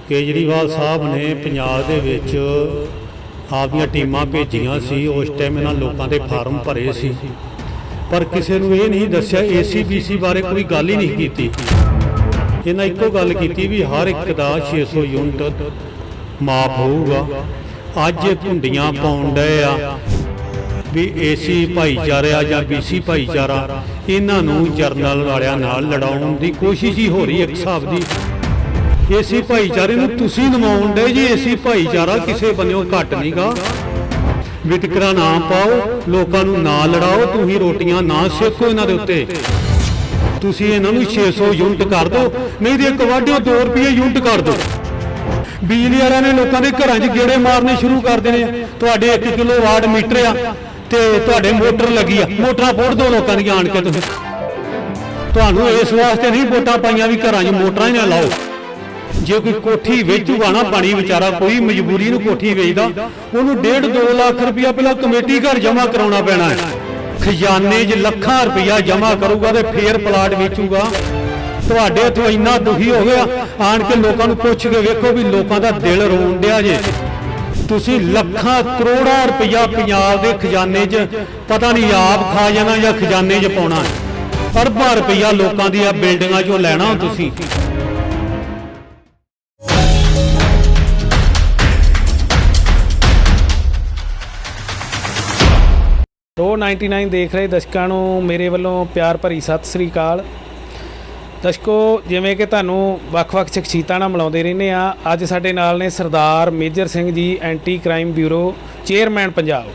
केजरीवाल साहब ने पंजाब दे विच आपदियां टीमां भेजियां सी। उस टाइम इन्हां लोकां दे फार्म भरे सी, पर किसी नूं ये नहीं दस्सिया ACBC बारे कोई गल ही नहीं कीती। इन्हां इक्को गल कीती भी हर एक दा 600 यूनिट माफ होऊगा। अज घुंडियां पाउण डए आ भी AC भाईचारा या BC भाईचारा इन्हां नूं जरनल वालियां नाल लड़ाउण दी कोशिश ही हो रही है। एक हिसाब दी AC भाईचारे नूं तुसीं निभाउण डए जी। AC भाईचारा किसी बन्निओं घट नहीं गा। वितकरा ना पाओ, लोकां नूं ना लड़ाओ, तुसीं रोटियां ना सेको इन्हां दे उत्ते। तुसीं इन्हां नूं 600 यूनिट कर दो, नहीं तो एक वाढिओ 2 रुपये यूनिट कर दो। बिजली वालिਆਂ ने लोगों के घरों 'च गेड़े मारने शुरू कर देने। तुहाडे 1 किलो वाट मीटर आ ते तुहाडे मोटर लगी आ, मोटरां फोड़ दो लोगों दी आण के। तुसीं तुहानूं इस वास्ते नहीं वोटां पाईआं भी घरों 'च मोटरां ही ना लाओ। जे कोई कोठी वेचूगा ना पानी बेचारा कोई मजबूरी नूं कोठी वेचदा, उहनूं 1.5-2 लाख रुपया पहला कमेटी घर जमा कराउणा पैना है। खजाने 'च ਲੱਖਾਂ रुपया जमा करूगा तो फिर प्लाट वेचूगा। तुहाडे इत्थों इन्ना दुखी हो गया, आण के लोकां नूं पुੱਛ के वेखो भी लोकां दा दिल रोण डिया जे। तुसीं ਲੱਖਾਂ ਕਰੋੜਾਂ रुपया पंजाब दे खजाने 'च पता नहीं आप खा जाना या खजाने 'च पाउणा। अरबां रुपया लोकां दी बिल्डिंगां 'चों लैणा तुसीं। 299 देख रहे दर्शਕਾਂ ਨੂੰ ਮੇਰੇ ਵੱਲੋਂ ਪਿਆਰ ਭਰੀ ਸਤਿ ਸ੍ਰੀ ਅਕਾਲ। ਦਰਸ਼ਕੋ, ਜਿਵੇਂ ਕਿ ਤੁਹਾਨੂੰ ਵੱਖ-ਵੱਖ ਸ਼ਖਸੀਅਤਾਂ ਨਾਲ ਮਿਲਾਉਂਦੇ ਰਹਿੰਦੇ ਆ, ਅੱਜ ਸਾਡੇ ਨਾਲ ਨੇ ਸਰਦਾਰ major Singh ji, anti crime bureau chairman Punjab.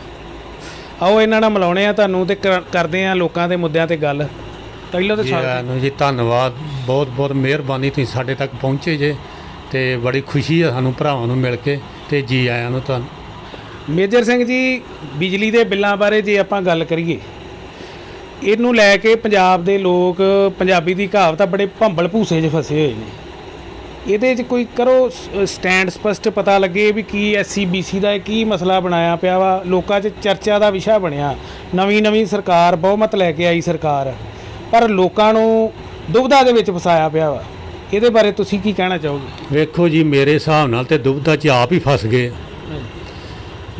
ਆਓ ਇਹਨਾਂ ਨਾਲ ਮਿਲਾਉਣੇ ਆ ਤੁਹਾਨੂੰ ਤੇ ਕਰਦੇ ਆ ਲੋਕਾਂ ਦੇ ਮੁੱਦਿਆਂ ਤੇ ਗੱਲ। ਪਹਿਲਾਂ ਤਾਂ ਸਾਨੂੰ ਜੀ ਧੰਨਵਾਦ, ਬਹੁਤ ਬਹੁਤ ਮਿਹਰਬਾਨੀ, ਤੁਸੀਂ ਸਾਡੇ ਤੱਕ ਪਹੁੰਚੇ ਜੇ ਤੇ ਬੜੀ ਖੁਸ਼ੀ ਆ ਸਾਨੂੰ ਭਰਾਵਾਂ ਨੂੰ ਮਿਲ ਕੇ ਤੇ ਜੀ ਆਇਆਂ ਨੂੰ ਤੁਹਾਨੂੰ। ਮੇਜਰ ਸਿੰਘ ਜੀ, ਬਿਜਲੀ ਦੇ ਬਿੱਲਾਂ ਬਾਰੇ ਜੇ ਆਪਾਂ ਗੱਲ ਕਰੀਏ, ਇਹਨੂੰ ਲੈ ਕੇ ਪੰਜਾਬ ਦੇ ਲੋਕ, ਪੰਜਾਬੀ ਦੀ ਕਹਾਵਤ ਆ, ਬੜੇ ਭੰਬਲ ਭੂਸੇ 'ਚ ਫਸੇ ਹੋਏ ਨੇ। ਇਹਦੇ 'ਚ ਕੋਈ ਕਰੋ ਸਟੈਂਡ ਸਪਸ਼ਟ ਪਤਾ ਲੱਗੇ ਵੀ ਕੀ SCBC ਦਾ ਕੀ ਮਸਲਾ ਬਣਾਇਆ ਪਿਆ ਵਾ। ਲੋਕਾਂ 'ਚ ਚਰਚਾ ਦਾ ਵਿਸ਼ਾ ਬਣਿਆ। ਨਵੀਂ ਸਰਕਾਰ, ਬਹੁਮਤ ਲੈ ਕੇ ਆਈ ਸਰਕਾਰ, ਪਰ ਲੋਕਾਂ ਨੂੰ ਦੁਬਿਧਾ ਦੇ ਵਿੱਚ ਫਸਾਇਆ ਪਿਆ ਵਾ। ਇਹਦੇ ਬਾਰੇ ਤੁਸੀਂ ਕੀ ਕਹਿਣਾ ਚਾਹੋਗੇ? ਵੇਖੋ ਜੀ, ਮੇਰੇ ਹਿਸਾਬ ਨਾਲ ਤੇ ਦੁਬਿਧਾ 'ਚ ਆਪ ਹੀ ਫਸ ਗਏ।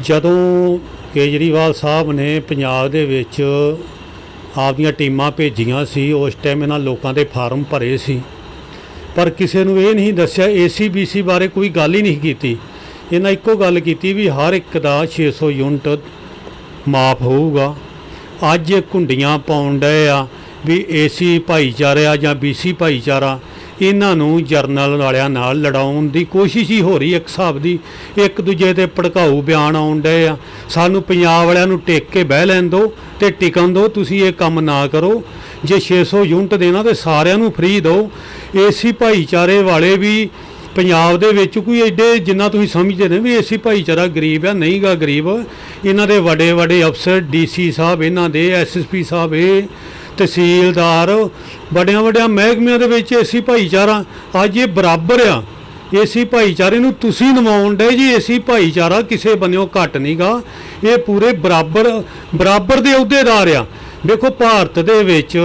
ਜਦੋਂ ਕੇਜਰੀਵਾਲ ਸਾਹਿਬ ਨੇ ਪੰਜਾਬ ਦੇ ਵਿੱਚ ਆਪਦੀਆਂ ਟੀਮਾਂ ਭੇਜੀਆਂ ਸੀ, ਉਸ ਟਾਈਮ ਇਹਨਾਂ ਲੋਕਾਂ ਦੇ ਫਾਰਮ ਭਰੇ ਸੀ, ਪਰ ਕਿਸੇ ਨੂੰ ਇਹ ਨਹੀਂ ਦੱਸਿਆ ACBC ਬਾਰੇ ਕੋਈ ਗੱਲ ਹੀ ਨਹੀਂ ਕੀਤੀ। ਇਹਨਾਂ ਇੱਕੋ ਗੱਲ ਕੀਤੀ ਵੀ ਹਰ ਇੱਕ ਦਾ 600 ਯੂਨਿਟ ਮਾਫ ਹੋਊਗਾ। ਅੱਜ ਘੁੰਡੀਆਂ ਪਾਉਣ ਡਏ ਆ ਵੀ AC ਭਾਈਚਾਰਾ ਜਾਂ BC ਭਾਈਚਾਰਾ ਇਹਨਾਂ ਨੂੰ ਜਰਨਲ ਵਾਲਿਆਂ ਨਾਲ ਲੜਾਉਣ ਦੀ ਕੋਸ਼ਿਸ਼ ਹੀ ਹੋ ਰਹੀ ਹੈ। ਇੱਕ ਹਿਸਾਬ ਦੀ ਇੱਕ ਦੂਜੇ 'ਤੇ ਭੜਕਾਊ ਬਿਆਨ ਆਉਣ ਡਏ ਆ। ਸਾਨੂੰ ਪੰਜਾਬ ਵਾਲਿਆਂ ਨੂੰ ਟੇਕ ਕੇ ਬਹਿ ਲੈਣ ਦਿਓ ਅਤੇ ਟਿਕਣ ਦਿਓ, ਤੁਸੀਂ ਇਹ ਕੰਮ ਨਾ ਕਰੋ। ਜੇ 600 ਯੂਨਿਟ ਦੇਣਾ ਤਾਂ ਸਾਰਿਆਂ ਨੂੰ ਫ੍ਰੀ ਦਿਓ। AC ਭਾਈਚਾਰੇ ਵਾਲੇ ਵੀ ਪੰਜਾਬ ਦੇ ਵਿੱਚ ਕੋਈ ਐਡੇ ਜਿੰਨਾ ਤੁਸੀਂ ਸਮਝਦੇ ਨੇ ਵੀ AC ਭਾਈਚਾਰਾ ਗਰੀਬ ਆ, ਨਹੀਂ ਗਾ ਗਰੀਬ। ਇਹਨਾਂ ਦੇ ਵੱਡੇ ਵੱਡੇ ਅਫਸਰ, DC ਸਾਹਿਬ, ਇਹਨਾਂ ਦੇ SSP ਸਾਹਿਬ, ਇਹ ਤਹਿਸੀਲਦਾਰ, ਵੱਡਿਆਂ ਮਹਿਕਮਿਆਂ ਦੇ ਵਿੱਚ AC ਭਾਈਚਾਰਾ ਅੱਜ ਇਹ ਬਰਾਬਰ ਆ। AC ਭਾਈਚਾਰੇ ਨੂੰ ਤੁਸੀਂ ਨਿਭਾਉਣ ਡਏ ਜੀ। AC ਭਾਈਚਾਰਾ ਕਿਸੇ ਬੰਨਿਓਂ ਘੱਟ ਨਹੀਂ ਗਾ। ਇਹ ਪੂਰੇ ਬਰਾਬਰ ਦੇ ਅਹੁਦੇਦਾਰ ਆ। ਦੇਖੋ, ਭਾਰਤ ਦੇ ਵਿੱਚ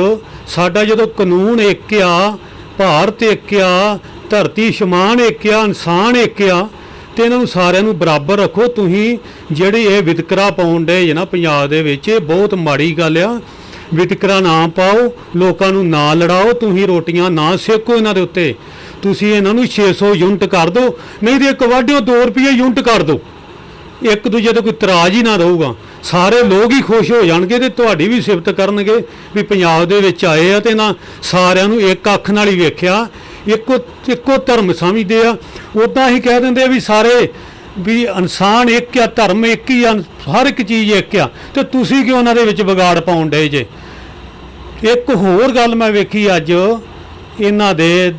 ਸਾਡਾ ਜਦੋਂ ਕਾਨੂੰਨ ਇੱਕ ਆ, ਭਾਰਤ ਇੱਕ ਆ, ਧਰਤੀ ਸ਼ਮਾਨ ਇੱਕ ਆ, ਇਨਸਾਨ ਇੱਕ ਆ, ਤੇ ਇਹਨਾਂ ਨੂੰ ਸਾਰਿਆਂ ਨੂੰ ਬਰਾਬਰ ਰੱਖੋ। ਤੁਸੀਂ ਜਿਹੜੀ ਇਹ ਵਿਤਕਰਾ ਪਾਉਣ ਡਏ ਜੇ ਨਾ ਪੰਜਾਬ ਦੇ ਵਿੱਚ, ਇਹ ਬਹੁਤ ਮਾੜੀ ਗੱਲ ਆ। ਵਿਤਕਰਾ ਨਾ ਪਾਓ, ਲੋਕਾਂ ਨੂੰ ਨਾ ਲੜਾਓ, ਤੁਸੀਂ ਰੋਟੀਆਂ ਨਾ ਸੇਕੋ ਇਹਨਾਂ ਦੇ ਉੱਤੇ। ਤੁਸੀਂ ਇਹਨਾਂ ਨੂੰ 600 ਯੂਨਿਟ ਕਰ ਦਿਓ, ਨਹੀਂ ਤਾਂ ਇੱਕ ਵਾਢਿਓ 2 ਰੁਪਏ ਯੂਨਿਟ ਕਰ ਦਿਓ। ਇੱਕ ਦੂਜੇ 'ਤੇ ਕੋਈ ਇਤਰਾਜ਼ ਹੀ ਨਾ ਰਹੂਗਾ। ਸਾਰੇ ਲੋਕ ਹੀ ਖੁਸ਼ ਹੋ ਜਾਣਗੇ ਤੇ ਤੁਹਾਡੀ ਵੀ ਸਿਫਤ ਕਰਨਗੇ ਵੀ ਪੰਜਾਬ ਦੇ ਵਿੱਚ ਆਏ ਆ ਤੇ ਨਾ ਸਾਰਿਆਂ ਨੂੰ ਇੱਕ ਅੱਖ ਨਾਲ ਹੀ ਵੇਖਿਆ, ਇੱਕੋ ਧਰਮ ਸਮਝਦੇ ਆ। ਉੱਦਾਂ ਹੀ ਕਹਿ ਦਿੰਦੇ ਆ ਵੀ ਸਾਰੇ ਵੀ ਇਨਸਾਨ ਇੱਕ ਆ, ਧਰਮ ਇੱਕ ਹੀ ਆ, ਹਰ ਇੱਕ ਚੀਜ਼ ਇੱਕ ਆ, ਤੇ ਤੁਸੀਂ ਕਿਉਂ ਉਹਨਾਂ ਦੇ ਵਿੱਚ ਵਿਗਾੜ ਪਾਉਣ ਡਏ ਜੇ। ਇੱਕ ਹੋਰ ਗੱਲ ਮੈਂ ਵੇਖੀ ਅੱਜ, ਇਹਨਾਂ ਦੇ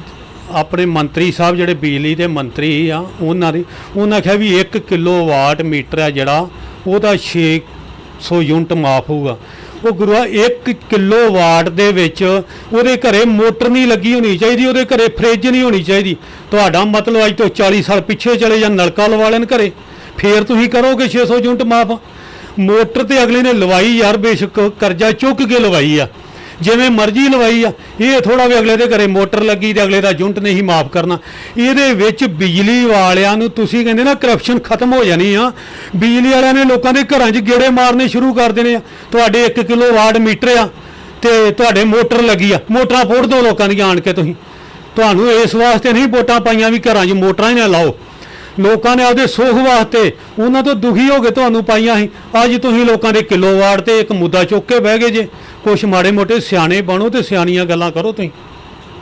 ਆਪਣੇ ਮੰਤਰੀ ਸਾਹਿਬ ਜਿਹੜੇ ਬਿਜਲੀ ਦੇ ਮੰਤਰੀ ਆ, ਉਹਨਾਂ ਕਿਹਾ ਵੀ 1 ਕਿਲੋ ਵਾਟ ਮੀਟਰ ਆ ਜਿਹੜਾ, ਉਹਦਾ 600 ਯੂਨਿਟ ਮਾਫ ਹੋਊਗਾ। ਉਹ ਗੁਰੂਆ, 1 ਕਿਲੋ ਵਾਟ ਦੇ ਵਿੱਚ ਉਹਦੇ ਘਰੇ ਮੋਟਰ ਨਹੀਂ ਲੱਗੀ ਹੋਣੀ ਚਾਹੀਦੀ, ਉਹਦੇ ਘਰੇ ਫਰਿੱਜ ਨਹੀਂ ਹੋਣੀ ਚਾਹੀਦੀ। ਤੁਹਾਡਾ ਮਤਲਬ ਅੱਜ ਤੋਂ 40 ਸਾਲ ਪਿੱਛੇ ਚਲੇ ਜਾਂ ਨਲਕਾ ਲਵਾ ਲੈਣ ਘਰੇ, ਫੇਰ ਤੁਸੀਂ ਕਰੋਗੇ 600 ਯੂਨਿਟ ਮਾਫ। ਮੋਟਰ ਤੇ ਅਗਲੇ ਨੇ ਲਵਾਈ ਯਾਰ, ਬੇਸ਼ੱਕ ਕਰਜ਼ਾ ਚੁੱਕ ਕੇ ਲਵਾਈ ਆ, ਜਿਵੇਂ ਮਰਜ਼ੀ ਲਵਾਈ ਆ। ਇਹ ਥੋੜਾ ਵੀ ਅਗਲੇ ਦੇ ਘਰੇ ਮੋਟਰ ਲੱਗੀ ਤੇ ਅਗਲੇ ਦਾ ਯੂਨਿਟ ਨਹੀਂ ਮਾਫ ਕਰਨਾ। ਇਹਦੇ ਵਿੱਚ ਬਿਜਲੀ ਵਾਲਿਆਂ ਨੂੰ ਤੁਸੀਂ ਕਹਿੰਦੇ ਨਾ ਕਰਪਸ਼ਨ ਖਤਮ ਹੋ ਜਾਣੀ ਆ। ਬਿਜਲੀ ਵਾਲਿਆਂ ਨੇ ਲੋਕਾਂ ਦੇ ਘਰਾਂ 'ਚ ਗੇੜੇ ਮਾਰਨੇ ਸ਼ੁਰੂ ਕਰ ਦੇਣੇ ਆ। ਤੁਹਾਡੇ 1 ਕਿਲੋਵਾਟ ਮੀਟਰ ਆ ਤੇ ਤੁਹਾਡੇ ਮੋਟਰ ਲੱਗੀ ਆ, ਮੋਟਰਾਂ ਫੋੜ ਦਿਓ ਲੋਕਾਂ ਦੀਆਂ ਆਣ ਕੇ। ਤੁਸੀਂ ਤੁਹਾਨੂੰ ਇਸ ਵਾਸਤੇ ਨਹੀਂ ਵੋਟਾਂ ਪਾਈਆਂ ਵੀ ਘਰਾਂ 'ਚ ਮੋਟਰਾਂ ਹੀ ਨਾ ਲਾਓ। ਲੋਕਾਂ ਨੇ ਆਪਦੇ ਸੁੱਖ ਵਾਸਤੇ ਉਹਨਾਂ ਤੋਂ ਦੁਖੀ ਹੋ ਕੇ ਤੁਹਾਨੂੰ ਪਾਈਆਂ ਸੀ। ਅੱਜ ਤੁਸੀਂ ਲੋਕਾਂ ਦੇ ਕਿਲੋਵਾਟ ਤੇ ਇੱਕ ਮੁੱਦਾ ਚੁੱਕ ਕੇ ਬਹਿ ਗਏ ਜੇ। ਕੁਛ ਮਾੜੇ ਮੋਟੇ ਸਿਆਣੇ ਬਣੋ ਤੇ ਸਿਆਣੀਆਂ ਗੱਲਾਂ ਕਰੋ ਤੁਸੀਂ।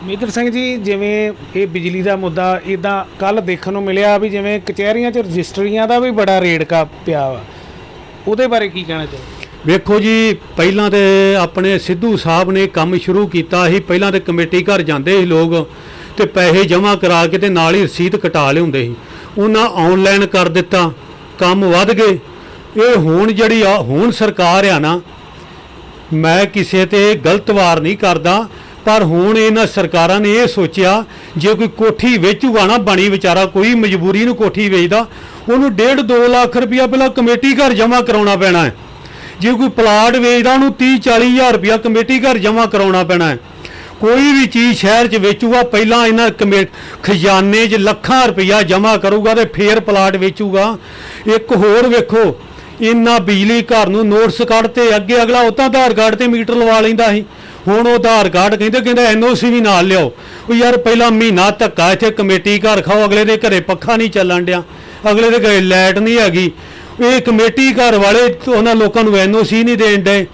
ਮੇਜਰ ਸਿੰਘ ਜੀ, ਜਿਵੇਂ ਇਹ ਬਿਜਲੀ ਦਾ ਮੁੱਦਾ ਇਦਾਂ ਕੱਲ ਦੇਖਣ ਨੂੰ ਮਿਲਿਆ ਵੀ ਜਿਵੇਂ ਕਚਹਿਰੀਆਂ 'ਚ ਰਜਿਸਟਰੀਆਂ ਦਾ ਵੀ ਬੜਾ ਰੇੜਕਾ ਪਿਆ ਵਾ, ਉਹਦੇ ਬਾਰੇ ਕੀ ਕਹਿਣਾ ਚਾਹੋਗੇ? ਵੇਖੋ ਜੀ, ਪਹਿਲਾਂ ਤੇ ਆਪਣੇ ਸਿੱਧੂ ਸਾਹਿਬ ਨੇ ਕੰਮ ਸ਼ੁਰੂ ਕੀਤਾ ਸੀ। ਪਹਿਲਾਂ ਤੇ ਕਮੇਟੀ ਘਰ ਜਾਂਦੇ ਸੀ ਲੋਕ ਤੇ ਪੈਸੇ ਜਮ੍ਹਾਂ ਕਰਾ ਕੇ ਤੇ ਨਾਲ ਹੀ ਰਸੀਦ ਕਟਾ ਲਿਆਉਂਦੇ ਸੀ। ਉਹਨਾਂ ਆਨਲਾਈਨ ਕਰ ਦਿੱਤਾ, ਕੰਮ ਵੱਧ ਗਏ। ਇਹ ਹੁਣ ਜਿਹੜੀ ਹੁਣ ਸਰਕਾਰ ਆ ਨਾ, ਮੈਂ ਕਿਸੇ ਤੇ ਗਲਤ ਵਾਰ ਨਹੀਂ ਕਰਦਾ, ਪਰ ਹੁਣ ਇਹਨਾਂ ਸਰਕਾਰਾਂ ਨੇ ਇਹ ਸੋਚਿਆ ਜੇ ਕੋਈ ਕੋਠੀ ਵੇਚੂਗਾ ਨਾ, ਬਣੀ ਵਿਚਾਰਾ ਕੋਈ ਮਜਬੂਰੀ ਨੂੰ ਕੋਠੀ ਵੇਚਦਾ, ਉਹਨੂੰ 1.5-2 ਲੱਖ ਰੁਪਇਆ ਪਹਿਲਾਂ ਕਮੇਟੀ ਘਰ ਜਮ੍ਹਾਂ ਕਰਾਉਣਾ ਪੈਣਾ ਹੈ। ਜੇ ਕੋਈ ਪਲਾਟ ਵੇਚਦਾ ਉਹਨੂੰ 30-40 ਹਜ਼ਾਰ ਰੁਪਇਆ ਕਮੇਟੀ ਘਰ ਜਮ੍ਹਾਂ ਕਰਾਉਣਾ ਪੈਣਾ ਹੈ। ਕੋਈ ਵੀ ਚੀਜ਼ ਸ਼ਹਿਰ 'ਚ ਵੇਚੂਗਾ ਪਹਿਲਾਂ ਇਹਨਾਂ ਖਜ਼ਾਨੇ 'ਚ ਲੱਖਾਂ ਰੁਪਇਆ ਜਮ੍ਹਾਂ ਕਰੂਗਾ ਤੇ ਫੇਰ ਪਲਾਟ ਵੇਚੂਗਾ। ਇੱਕ ਹੋਰ ਵੇਖੋ, ਇਹਨਾਂ ਬਿਜਲੀ ਘਰ ਨੂੰ ਨੋਟਿਸ ਕੱਢਤੇ। ਅੱਗੇ ਅਗਲਾ ਉਹ ਤਾਂ ਆਧਾਰ ਕਾਰਡ ਤੇ ਮੀਟਰ ਲਵਾ ਲੈਂਦਾ ਸੀ, ਹੁਣ ਉਹ ਆਧਾਰ ਕਾਰਡ ਕਹਿੰਦਾ NOC ਵੀ ਨਾਲ ਲਿਆਓ। ਉਹ ਯਾਰ ਪਹਿਲਾਂ ਮਹੀਨਾ ਧੱਕਾ ਇੱਥੇ ਕਮੇਟੀ ਘਰ ਖਾਓ, ਅਗਲੇ ਦੇ ਘਰੇ ਪੱਖਾ ਨਹੀਂ ਚੱਲਣ ਡਿਆ, ਅਗਲੇ ਦੇ ਘਰੇ ਲਾਈਟ ਨਹੀਂ ਹੈਗੀ। ਇਹ ਕਮੇਟੀ ਘਰ ਵਾਲੇ ਉਹਨਾਂ ਲੋਕਾਂ ਨੂੰ NOC ਨਹੀਂ ਦੇਣ ਡਏ,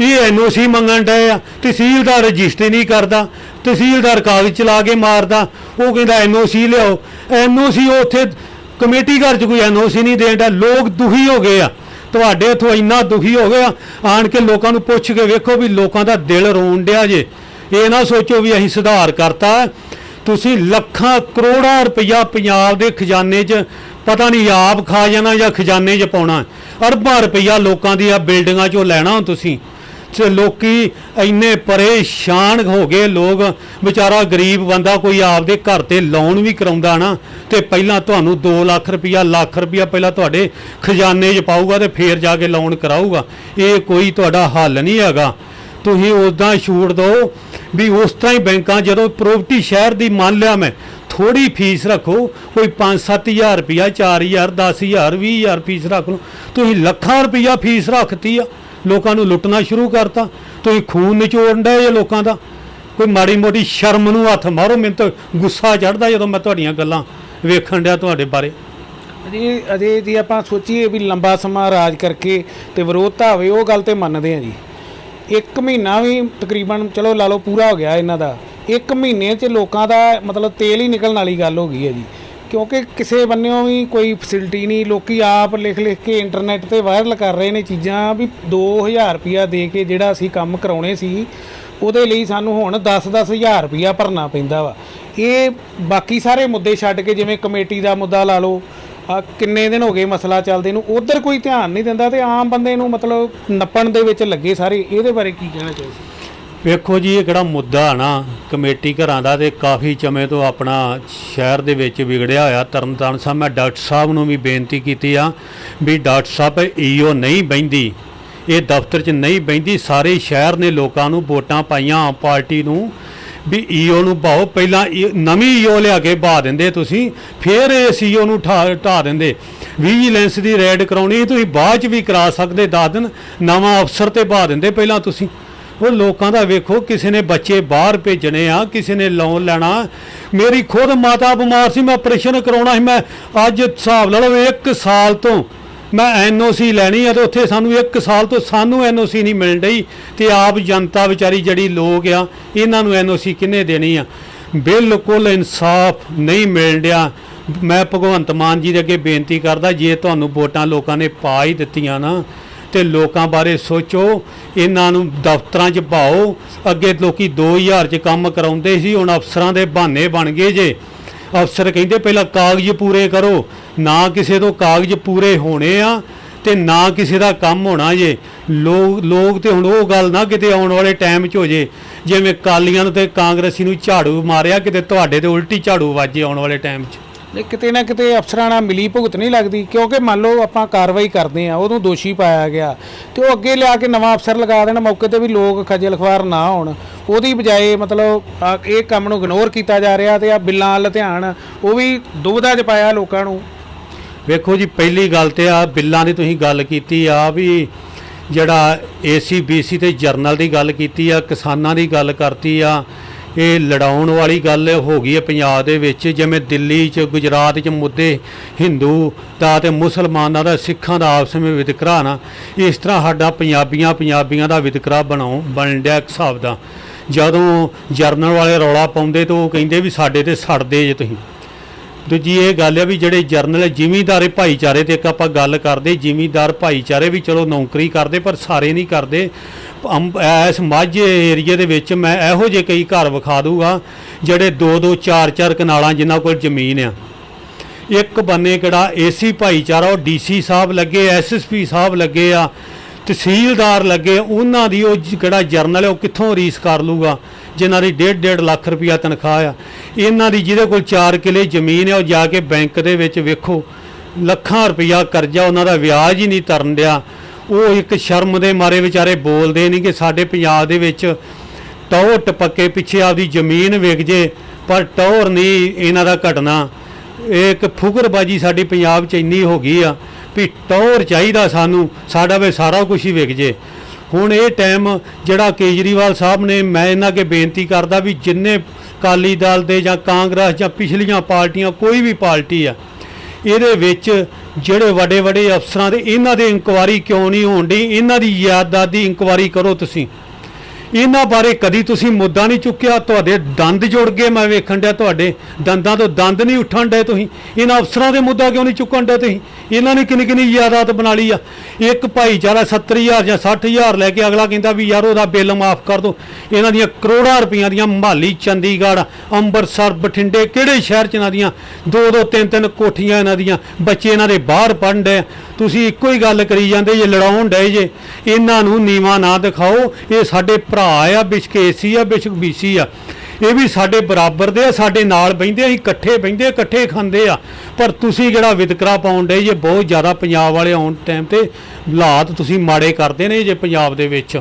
ਇਹ NOC ਮੰਗਣ ਡਏ ਆ। ਤਹਿਸੀਲਦਾਰ ਰਜਿਸਟਰੀ ਨਹੀਂ ਕਰਦਾ, ਤਹਿਸੀਲਦਾਰ ਕਾਗਜ਼ ਚਲਾ ਕੇ ਮਾਰਦਾ, ਉਹ ਕਹਿੰਦਾ NOC ਲਿਆਓ। NOC ਉੱਥੇ ਕਮੇਟੀ ਘਰ 'ਚ ਕੋਈ NOC ਨਹੀਂ ਦੇਣ ਡਿਆ। ਲੋਕ ਦੁਖੀ ਹੋ ਗਏ ਆ, ਤੁਹਾਡੇ ਇੱਥੋਂ ਇੰਨਾ ਦੁਖੀ ਹੋ ਗਏ ਆ। ਆਣ ਕੇ ਲੋਕਾਂ ਨੂੰ ਪੁੱਛ ਕੇ ਵੇਖੋ ਵੀ ਲੋਕਾਂ ਦਾ ਦਿਲ ਰੋਣ ਡਿਆ ਜੇ। ਇਹ ਨਾ ਸੋਚੋ ਵੀ ਅਸੀਂ ਸੁਧਾਰ ਕਰਤਾ। ਤੁਸੀਂ ਲੱਖਾਂ ਕਰੋੜਾਂ ਰੁਪਈਆ ਪੰਜਾਬ ਦੇ ਖਜ਼ਾਨੇ 'ਚ ਪਤਾ ਨਹੀਂ ਆਪ ਖਾ ਜਾਣਾ ਜਾਂ ਖਜ਼ਾਨੇ 'ਚ ਪਾਉਣਾ। ਅਰਬਾਂ ਰੁਪਈਆ ਲੋਕਾਂ ਦੀਆਂ ਬਿਲਡਿੰਗਾਂ 'ਚੋਂ ਲੈਣਾ ਹੁਣ ਤੁਸੀਂ। ਲੋਕੀ ਇੰਨੇ ਪਰੇਸ਼ਾਨ ਹੋ ਗਏ। ਲੋਕ ਵਿਚਾਰਾ ਗਰੀਬ ਬੰਦਾ ਕੋਈ ਆਪਦੇ ਘਰ ਤੇ ਲੋਨ ਵੀ ਕਰਾਉਂਦਾ ਨਾ, ਤੇ ਪਹਿਲਾਂ ਤੁਹਾਨੂੰ 2 ਲੱਖ ਰੁਪਈਆ ਲੱਖ ਰੁਪਈਆ ਪਹਿਲਾਂ ਤੁਹਾਡੇ ਖਜ਼ਾਨੇ 'ਚ ਪਾਊਗਾ ਤੇ ਫੇਰ ਜਾ ਕੇ ਲੋਨ ਕਰਾਊਗਾ। ਇਹ ਕੋਈ ਤੁਹਾਡਾ ਹੱਲ ਨਹੀਂ ਹੈਗਾ। ਤੁਸੀਂ ਉੱਦਾਂ ਛੂਟ ਦਿਓ ਵੀ ਉਸ ਤਰ੍ਹਾਂ ਹੀ ਬੈਂਕਾਂ ਜਦੋਂ ਪ੍ਰੋਪਰਟੀ ਸ਼ਹਿਰ ਦੀ ਮੰਨ ਲਿਆ ਮੈਂ ਥੋੜੀ ਫੀਸ ਰੱਖੋ, ਕੋਈ 5-7 ਹਜ਼ਾਰ ਰੁਪਈਆ, 4 ਹਜ਼ਾਰ, 10 ਹਜ਼ਾਰ, 20 ਹਜ਼ਾਰ ਫੀਸ ਰੱਖ ਲਓ। ਤੁਸੀਂ ਲੱਖਾਂ ਰੁਪਈਆ ਫੀਸ ਰੱਖਤੀ ਆ, ਲੋਕਾਂ ਨੂੰ ਲੁੱਟਣਾ ਸ਼ੁਰੂ ਕਰਤਾ। ਤੁਸੀਂ ਖੂਨ ਨਿਚੋੜਨ ਡਏ ਜੇ ਲੋਕਾਂ ਦਾ। ਕੋਈ ਮਾੜੀ ਮੋਟੀ ਸ਼ਰਮ ਨੂੰ ਹੱਥ ਮਾਰੋ। ਮੈਨੂੰ ਤਾਂ ਗੁੱਸਾ ਚੜ੍ਹਦਾ ਜਦੋਂ ਮੈਂ ਤੁਹਾਡੀਆਂ ਗੱਲਾਂ ਵੇਖਣ ਡਿਆ ਤੁਹਾਡੇ ਬਾਰੇ। ਅਜੇ ਜੀ ਆਪਾਂ ਸੋਚੀਏ ਵੀ ਲੰਬਾ ਸਮਾਂ ਰਾਜ ਕਰਕੇ ਤੇ ਵਿਰੋਧਤਾ ਹੋਵੇ, ਉਹ ਗੱਲ ਤੇ ਮੰਨਦੇ ਆ ਜੀ। 1 ਮਹੀਨਾ ਵੀ ਤਕਰੀਬਨ ਚਲੋ ਲਾ ਲਓ ਪੂਰਾ ਹੋ ਗਿਆ ਇਹਨਾਂ ਦਾ। 1 ਮਹੀਨੇ 'ਚ ਲੋਕਾਂ ਦਾ ਮਤਲਬ ਤੇਲ ਹੀ ਨਿਕਲਣ ਵਾਲੀ ਗੱਲ ਹੋ ਗਈ ਹੈ ਜੀ, ਕਿਉਂਕਿ ਕਿਸੇ ਬੰਨਿਓਂ ਵੀ ਕੋਈ ਫੈਸਿਲਿਟੀ ਨਹੀਂ। ਲੋਕੀ ਆਪ ਲਿਖ ਕੇ ਇੰਟਰਨੈਟ ਤੇ ਵਾਇਰਲ ਕਰ ਰਹੇ ਨੇ ਚੀਜ਼ਾਂ ਵੀ 2000 ਰੁਪਇਆ ਦੇ ਕੇ ਜਿਹੜਾ ਅਸੀਂ ਕੰਮ ਕਰਾਉਣੇ ਸੀ, ਉਹਦੇ ਲਈ ਸਾਨੂੰ ਹੁਣ 10-10 ਹਜ਼ਾਰ ਰੁਪਇਆ ਭਰਨਾ ਪੈਂਦਾ ਵਾ। ਇਹ ਬਾਕੀ ਸਾਰੇ ਮੁੱਦੇ ਛੱਡ ਕੇ ਜਿਵੇਂ ਕਮੇਟੀ ਦਾ ਮੁੱਦਾ ਲਾ ਲਓ, ਕਿੰਨੇ ਦਿਨ ਹੋ ਗਏ ਮਸਲਾ ਚੱਲਦੇ ਨੂੰ, ਉਧਰ ਕੋਈ ਧਿਆਨ ਨਹੀਂ ਦਿੰਦਾ ਤੇ ਆਮ ਬੰਦੇ ਨੂੰ ਮਤਲਬ ਨੱਪਣ ਦੇ ਵਿੱਚ ਲੱਗੇ ਸਾਰੇ। ਇਹਦੇ ਬਾਰੇ ਕੀ ਕਹਿਣਾ ਚਾਹੀਦਾ? ਵੇਖੋ ਜੀ, ਇਹ ਕਿਹੜਾ ਮੁੱਦਾ ਨਾ ਕਮੇਟੀ ਘਰਾਂ ਦਾ, ਤੇ ਕਾਫੀ ਸਮੇਂ ਤੋਂ ਆਪਣਾ ਸ਼ਹਿਰ ਦੇ ਵਿੱਚ ਵਿਗੜਿਆ ਹੋਇਆ। ਤਰਨਤਾਰਨ ਸਾਹਿਬ ਮੈਂ ਡਾਕਟਰ ਸਾਹਿਬ ਨੂੰ ਵੀ ਬੇਨਤੀ ਕੀਤੀ ਆ ਵੀ ਡਾਕਟਰ ਸਾਹਿਬ EO ਨਹੀਂ ਬਹਿੰਦੀ, ਇਹ ਦਫ਼ਤਰ 'ਚ ਨਹੀਂ ਬਹਿੰਦੀ। ਸਾਰੇ ਸ਼ਹਿਰ ਨੇ ਲੋਕਾਂ ਨੂੰ ਵੋਟਾਂ ਪਾਈਆਂ ਆਮ ਪਾਰਟੀ ਨੂੰ ਵੀ EO ਨੂੰ ਪਾਓ। ਪਹਿਲਾਂ ਨਵੀਂ EO ਲਿਆ ਕੇ ਪਾ ਦਿੰਦੇ ਤੁਸੀਂ, ਫਿਰ ਇਸ EO ਨੂੰ ਢਾ ਦਿੰਦੇ। ਵਿਜੀਲੈਂਸ ਦੀ ਰੇਡ ਕਰਾਉਣੀ ਤੁਸੀਂ ਬਾਅਦ 'ਚ ਵੀ ਕਰਾ ਸਕਦੇ, 10 ਦਿਨ ਨਵਾਂ ਅਫਸਰ ਤੇ ਪਾ ਦਿੰਦੇ ਪਹਿਲਾਂ ਤੁਸੀਂ। ਉਹ ਲੋਕਾਂ ਦਾ ਵੇਖੋ, ਕਿਸੇ ਨੇ ਬੱਚੇ ਬਾਹਰ ਭੇਜਣੇ ਆ, ਕਿਸੇ ਨੇ ਲੋਨ ਲੈਣਾ। ਮੇਰੀ ਖੁਦ ਮਾਤਾ ਬਿਮਾਰ ਸੀ, ਮੈਂ ਆਪਰੇਸ਼ਨ ਕਰਾਉਣਾ ਸੀ। ਮੈਂ ਅੱਜ ਹਿਸਾਬ ਲਾ ਲਓ 1 ਸਾਲ ਤੋਂ ਮੈਂ NOC ਲੈਣੀ ਆ, ਤੇ ਉੱਥੇ ਸਾਨੂੰ 1 ਸਾਲ ਤੋਂ ਸਾਨੂੰ NOC ਨਹੀਂ ਮਿਲਣ ਡਈ। ਤੇ ਆਪ ਜਨਤਾ ਵਿਚਾਰੀ ਜਿਹੜੀ ਲੋਕ ਆ, ਇਹਨਾਂ ਨੂੰ NOC ਕਿਹਨੇ ਦੇਣੀ ਆ? ਬਿਲਕੁਲ ਇਨਸਾਫ ਨਹੀਂ ਮਿਲ ਰਿਹਾ। ਮੈਂ ਭਗਵੰਤ ਮਾਨ ਜੀ ਦੇ ਅੱਗੇ ਬੇਨਤੀ ਕਰਦਾ, ਜੇ ਤੁਹਾਨੂੰ ਵੋਟਾਂ ਲੋਕਾਂ ਨੇ ਪਾ ਹੀ ਦਿੱਤੀਆਂ ਨਾ, ਤੇ ਲੋਕਾਂ ਬਾਰੇ ਸੋਚੋ, ਇਹਨਾਂ ਨੂੰ ਦਫ਼ਤਰਾਂ 'ਚ ਪਾਓ। ਅੱਗੇ ਲੋਕੀ 2000 'ਚ ਕੰਮ ਕਰਾਉਂਦੇ ਸੀ, ਹੁਣ ਅਫਸਰਾਂ ਦੇ ਬਹਾਨੇ ਬਣ ਗਏ ਜੇ। ਅਫਸਰ ਕਹਿੰਦੇ ਪਹਿਲਾਂ ਕਾਗਜ਼ ਪੂਰੇ ਕਰੋ, ਨਾ ਕਿਸੇ ਤੋਂ ਕਾਗਜ਼ ਪੂਰੇ ਹੋਣੇ ਆ ਤੇ ਨਾ ਕਿਸੇ ਦਾ ਕੰਮ ਹੋਣਾ ਜੇ। ਲੋਕ ਤੇ ਹੁਣ ਉਹ ਗੱਲ ਨਾ ਕਿਤੇ ਆਉਣ ਵਾਲੇ ਟਾਈਮ 'ਚ ਹੋ ਜੇ ਜਿਵੇਂ ਕਾਲੀਆਂ ਨੂੰ ਤੇ ਕਾਂਗਰਸੀ ਨੂੰ ਝਾੜੂ ਮਾਰਿਆ, ਕਿਤੇ ਤੁਹਾਡੇ ਤੇ ਉਲਟੀ ਝਾੜੂ ਵੱਜੇ ਆਉਣ ਵਾਲੇ ਟਾਈਮ 'ਚ। ਇਹ ਕਿਤੇ ਨਾ ਕਿਤੇ ਅਫਸਰਾਂ ਨਾਲ ਮਿਲੀ ਭੁਗਤ ਨਹੀਂ ਲੱਗਦੀ, ਕਿਉਂਕਿ ਮੰਨ ਲਓ ਆਪਾਂ ਕਾਰਵਾਈ ਕਰਦੇ ਆ, ਉਹਨੂੰ ਦੋਸ਼ੀ ਪਾਇਆ ਗਿਆ ਤੇ ਉਹ ਅੱਗੇ ਲਿਆ ਕੇ ਨਵਾਂ ਅਫਸਰ ਲਗਾ ਦੇਣ ਮੌਕੇ ਤੇ ਵੀ ਲੋਕ ਖੱਜਲ ਖਵਾਰ ਨਾ ਹੋਣ, ਉਹਦੀ ਬਜਾਏ ਮਤਲਬ ਇਹ ਕੰਮ ਨੂੰ ਇਗਨੋਰ ਕੀਤਾ ਜਾ ਰਿਹਾ ਤੇ ਆ ਬਿੱਲਾਂ ਵੱਲ ਧਿਆਨ ਉਹ ਵੀ ਦੁਬਿਧਾ 'ਚ ਪਾਇਆ ਲੋਕਾਂ ਨੂੰ। ਵੇਖੋ ਜੀ, ਪਹਿਲੀ ਗੱਲ ਤੇ ਆ ਬਿੱਲਾਂ ਦੀ ਤੁਸੀਂ ਗੱਲ ਕੀਤੀ ਆ ਵੀ ਜਿਹੜਾ ACBC ਤੇ ਜਰਨਲ ਦੀ ਗੱਲ ਕੀਤੀ ਆ, ਕਿਸਾਨਾਂ ਦੀ ਗੱਲ ਕਰਤੀ ਆ, ਇਹ ਲੜਾਉਣ ਵਾਲੀ ਗੱਲ ਹੋ ਗਈ ਹੈ ਪੰਜਾਬ ਦੇ ਵਿੱਚ। ਜਿਵੇਂ ਦਿੱਲੀ 'ਚ ਗੁਜਰਾਤ 'ਚ ਮੁੱਦੇ ਹਿੰਦੂ ਦਾ ਤੇ ਮੁਸਲਮਾਨਾਂ ਦਾ ਸਿੱਖਾਂ ਦਾ ਆਪਸ ਵਿੱਚ ਵਿਤਕਰਾ ਨਾ, ਇਸ ਤਰ੍ਹਾਂ ਸਾਡਾ ਪੰਜਾਬੀਆਂ ਦਾ ਵਿਤਕਰਾ ਬਣ ਡਿਆ ਇੱਕ ਹਿਸਾਬ ਦਾ। ਜਦੋਂ ਜਰਨਲ ਵਾਲੇ ਰੌਲਾ ਪਾਉਂਦੇ ਤਾਂ ਉਹ ਕਹਿੰਦੇ ਵੀ ਸਾਡੇ ਤੇ ਸੜਦੇ ਜੇ ਤੁਸੀਂ। ਦੂਜੀ ਇਹ ਗੱਲ ਹੈ ਵੀ ਜਿਹੜੇ ਜਰਨਲ ਜ਼ਿਮੀਂਦਾਰ ਭਾਈਚਾਰੇ ਤੇ ਇੱਕ ਆਪਾਂ ਗੱਲ ਕਰਦੇ, ਜ਼ਿਮੀਂਦਾਰ ਭਾਈਚਾਰੇ ਵੀ ਚਲੋ ਨੌਕਰੀ ਕਰਦੇ ਪਰ ਸਾਰੇ ਨਹੀਂ ਕਰਦੇ। ਇਸ ਮਾਝੇ ਏਰੀਏ ਦੇ ਵਿੱਚ ਮੈਂ ਇਹੋ ਜਿਹੇ ਕਈ ਘਰ ਵਿਖਾ ਦੂਗਾ ਜਿਹੜੇ 2-2 4-4 ਕਨਾਲਾਂ ਜਿਨ੍ਹਾਂ ਕੋਲ ਜ਼ਮੀਨ ਆ। ਇੱਕ ਬੰਨੇ ਕਿਹੜਾ AC ਭਾਈਚਾਰਾ, ਉਹ DC ਸਾਹਿਬ ਲੱਗੇ, SSP ਸਾਹਿਬ ਲੱਗੇ ਆ, ਤਹਿਸੀਲਦਾਰ ਲੱਗੇ, ਉਹਨਾਂ ਦੀ ਉਹ ਕਿਹੜਾ ਜਰਨਲ ਹੈ ਉਹ ਕਿੱਥੋਂ ਰੀਸ ਕਰ ਲੂਗਾ ਜਿਨ੍ਹਾਂ ਦੀ 1.5 ਲੱਖ ਰੁਪਈਆ ਤਨਖਾਹ ਆ। ਇਹਨਾਂ ਦੀ ਜਿਹਦੇ ਕੋਲ 4 ਕਿੱਲੇ ਜ਼ਮੀਨ ਹੈ ਉਹ ਜਾ ਕੇ ਬੈਂਕ ਦੇ ਵਿੱਚ ਵੇਖੋ ਲੱਖਾਂ ਰੁਪਈਆ ਕਰਜ਼ਾ, ਉਹਨਾਂ ਦਾ ਵਿਆਜ ਹੀ ਨਹੀਂ ਤਰਨ ਡਿਆ। ਉਹ ਇੱਕ ਸ਼ਰਮ ਦੇ ਮਾਰੇ ਵਿਚਾਰੇ ਬੋਲਦੇ ਨਹੀਂ ਕਿ ਸਾਡੇ ਪੰਜਾਬ ਦੇ ਵਿੱਚ ਟੌਰ ਟਪੱਕੇ ਪਿੱਛੇ ਆਪਦੀ ਜ਼ਮੀਨ ਵਿਕ ਜੇ, ਪਰ ਟੌਰ ਨਹੀਂ ਇਹਨਾਂ ਦਾ ਘਟਨਾ। ਇਹ ਇੱਕ ਫੁਕਰਬਾਜੀ ਸਾਡੀ ਪੰਜਾਬ 'ਚ ਇੰਨੀ ਹੋ ਗਈ ਆ ਵੀ ਟੌਰ ਚਾਹੀਦਾ ਸਾਨੂੰ, ਸਾਡਾ ਵੇ ਸਾਰਾ ਕੁਝ ਹੀ ਵਿਕ ਜੇ। ਹੁਣ ਇਹ ਟਾਈਮ ਜਿਹੜਾ ਕੇਜਰੀਵਾਲ ਸਾਹਿਬ ਨੇ, ਮੈਂ ਇਹਨਾਂ ਅੱਗੇ ਬੇਨਤੀ ਕਰਦਾ ਵੀ ਜਿੰਨੇ ਅਕਾਲੀ ਦਲ ਦੇ ਜਾਂ ਕਾਂਗਰਸ ਜਾਂ ਪਿਛਲੀਆਂ ਪਾਰਟੀਆਂ, ਕੋਈ ਵੀ ਪਾਰਟੀ ਆ, ਇਹਦੇ ਵਿੱਚ ਜਿਹੜੇ ਵੱਡੇ ਅਫਸਰਾਂ ਦੇ ਇਹਨਾਂ ਦੇ ਇਨਕੁਆਰੀ ਕਿਉਂ ਨਹੀਂ ਹੋਣ ਡਈ, ਇਹਨਾਂ ਦੀ ਯਾਦਦਾਸ਼ਤ ਦੀ ਇਨਕੁਆਰੀ ਕਰੋ ਤੁਸੀਂ। ਇਹਨਾਂ ਬਾਰੇ ਕਦੀ ਤੁਸੀਂ ਮੁੱਦਾ ਨਹੀਂ ਚੁੱਕਿਆ। ਤੁਹਾਡੇ ਦੰਦ ਜੁੜ ਗਏ, ਮੈਂ ਵੇਖਣ ਡਿਆ ਤੁਹਾਡੇ ਦੰਦਾਂ ਤੋਂ ਦੰਦ ਨਹੀਂ ਉੱਠਣ ਡਏ। ਤੁਸੀਂ ਇਹਨਾਂ ਅਫਸਰਾਂ ਦੇ ਮੁੱਦਾ ਕਿਉਂ ਨਹੀਂ ਚੁੱਕਣ ਡਏ? ਤੁਸੀਂ ਇਹਨਾਂ ਨੇ ਕਿੰਨੀ ਯਾਦਾਤ ਬਣਾ ਲਈ ਆ। ਇੱਕ ਭਾਈਚਾਰਾ 70,000 ਜਾਂ 60,000 ਲੈ ਕੇ ਅਗਲਾ ਕਹਿੰਦਾ ਵੀ ਯਾਰ ਉਹਦਾ ਬਿੱਲ ਮਾਫ ਕਰ ਦਿਓ। ਇਹਨਾਂ ਦੀਆਂ ਕਰੋੜਾਂ ਰੁਪਈਆਂ ਦੀਆਂ ਮਹਾਲੀ, ਚੰਡੀਗੜ੍ਹ, ਅੰਮ੍ਰਿਤਸਰ, ਬਠਿੰਡੇ, ਕਿਹੜੇ ਸ਼ਹਿਰ 'ਚ ਇਹਨਾਂ ਦੀਆਂ 2-2 3-3 ਕੋਠੀਆਂ, ਇਹਨਾਂ ਦੀਆਂ ਬੱਚੇ ਇਹਨਾਂ ਦੇ ਬਾਹਰ ਪੜ੍ਹਨ ਡਏ। ਤੁਸੀਂ ਇੱਕੋ ਹੀ ਗੱਲ ਕਰੀ ਜਾਂਦੇ ਜੇ, ਲੜਾਉਣ ਡਏ ਜੇ। ਇਹਨਾਂ ਨੂੰ ਨੀਵਾਂ ਨਾ ਦਿਖਾਓ। ਇਹ ਸਾਡੇ ਭਰਾ ਆ, ਬਿਸ਼ਕ AC ਆ, ਬਿਸ਼ਕ BC ਆ, ਇਹ ਵੀ ਸਾਡੇ ਬਰਾਬਰ ਦੇ ਆ, ਸਾਡੇ ਨਾਲ ਬਹਿੰਦੇ, ਅਸੀਂ ਇਕੱਠੇ ਬਹਿੰਦੇ, ਇਕੱਠੇ ਖਾਂਦੇ ਆ। ਪਰ ਤੁਸੀਂ ਜਿਹੜਾ ਵਿਤਕਰਾ ਪਾਉਣ ਡਏ ਜੇ ਬਹੁਤ ਜ਼ਿਆਦਾ, ਪੰਜਾਬ ਵਾਲੇ ਆਉਣ ਟਾਈਮ ਤੇ ਹਾਲਾਤ ਤੁਸੀਂ ਮਾੜੇ ਕਰਦੇ ਨੇ ਜੇ ਪੰਜਾਬ ਦੇ ਵਿੱਚ।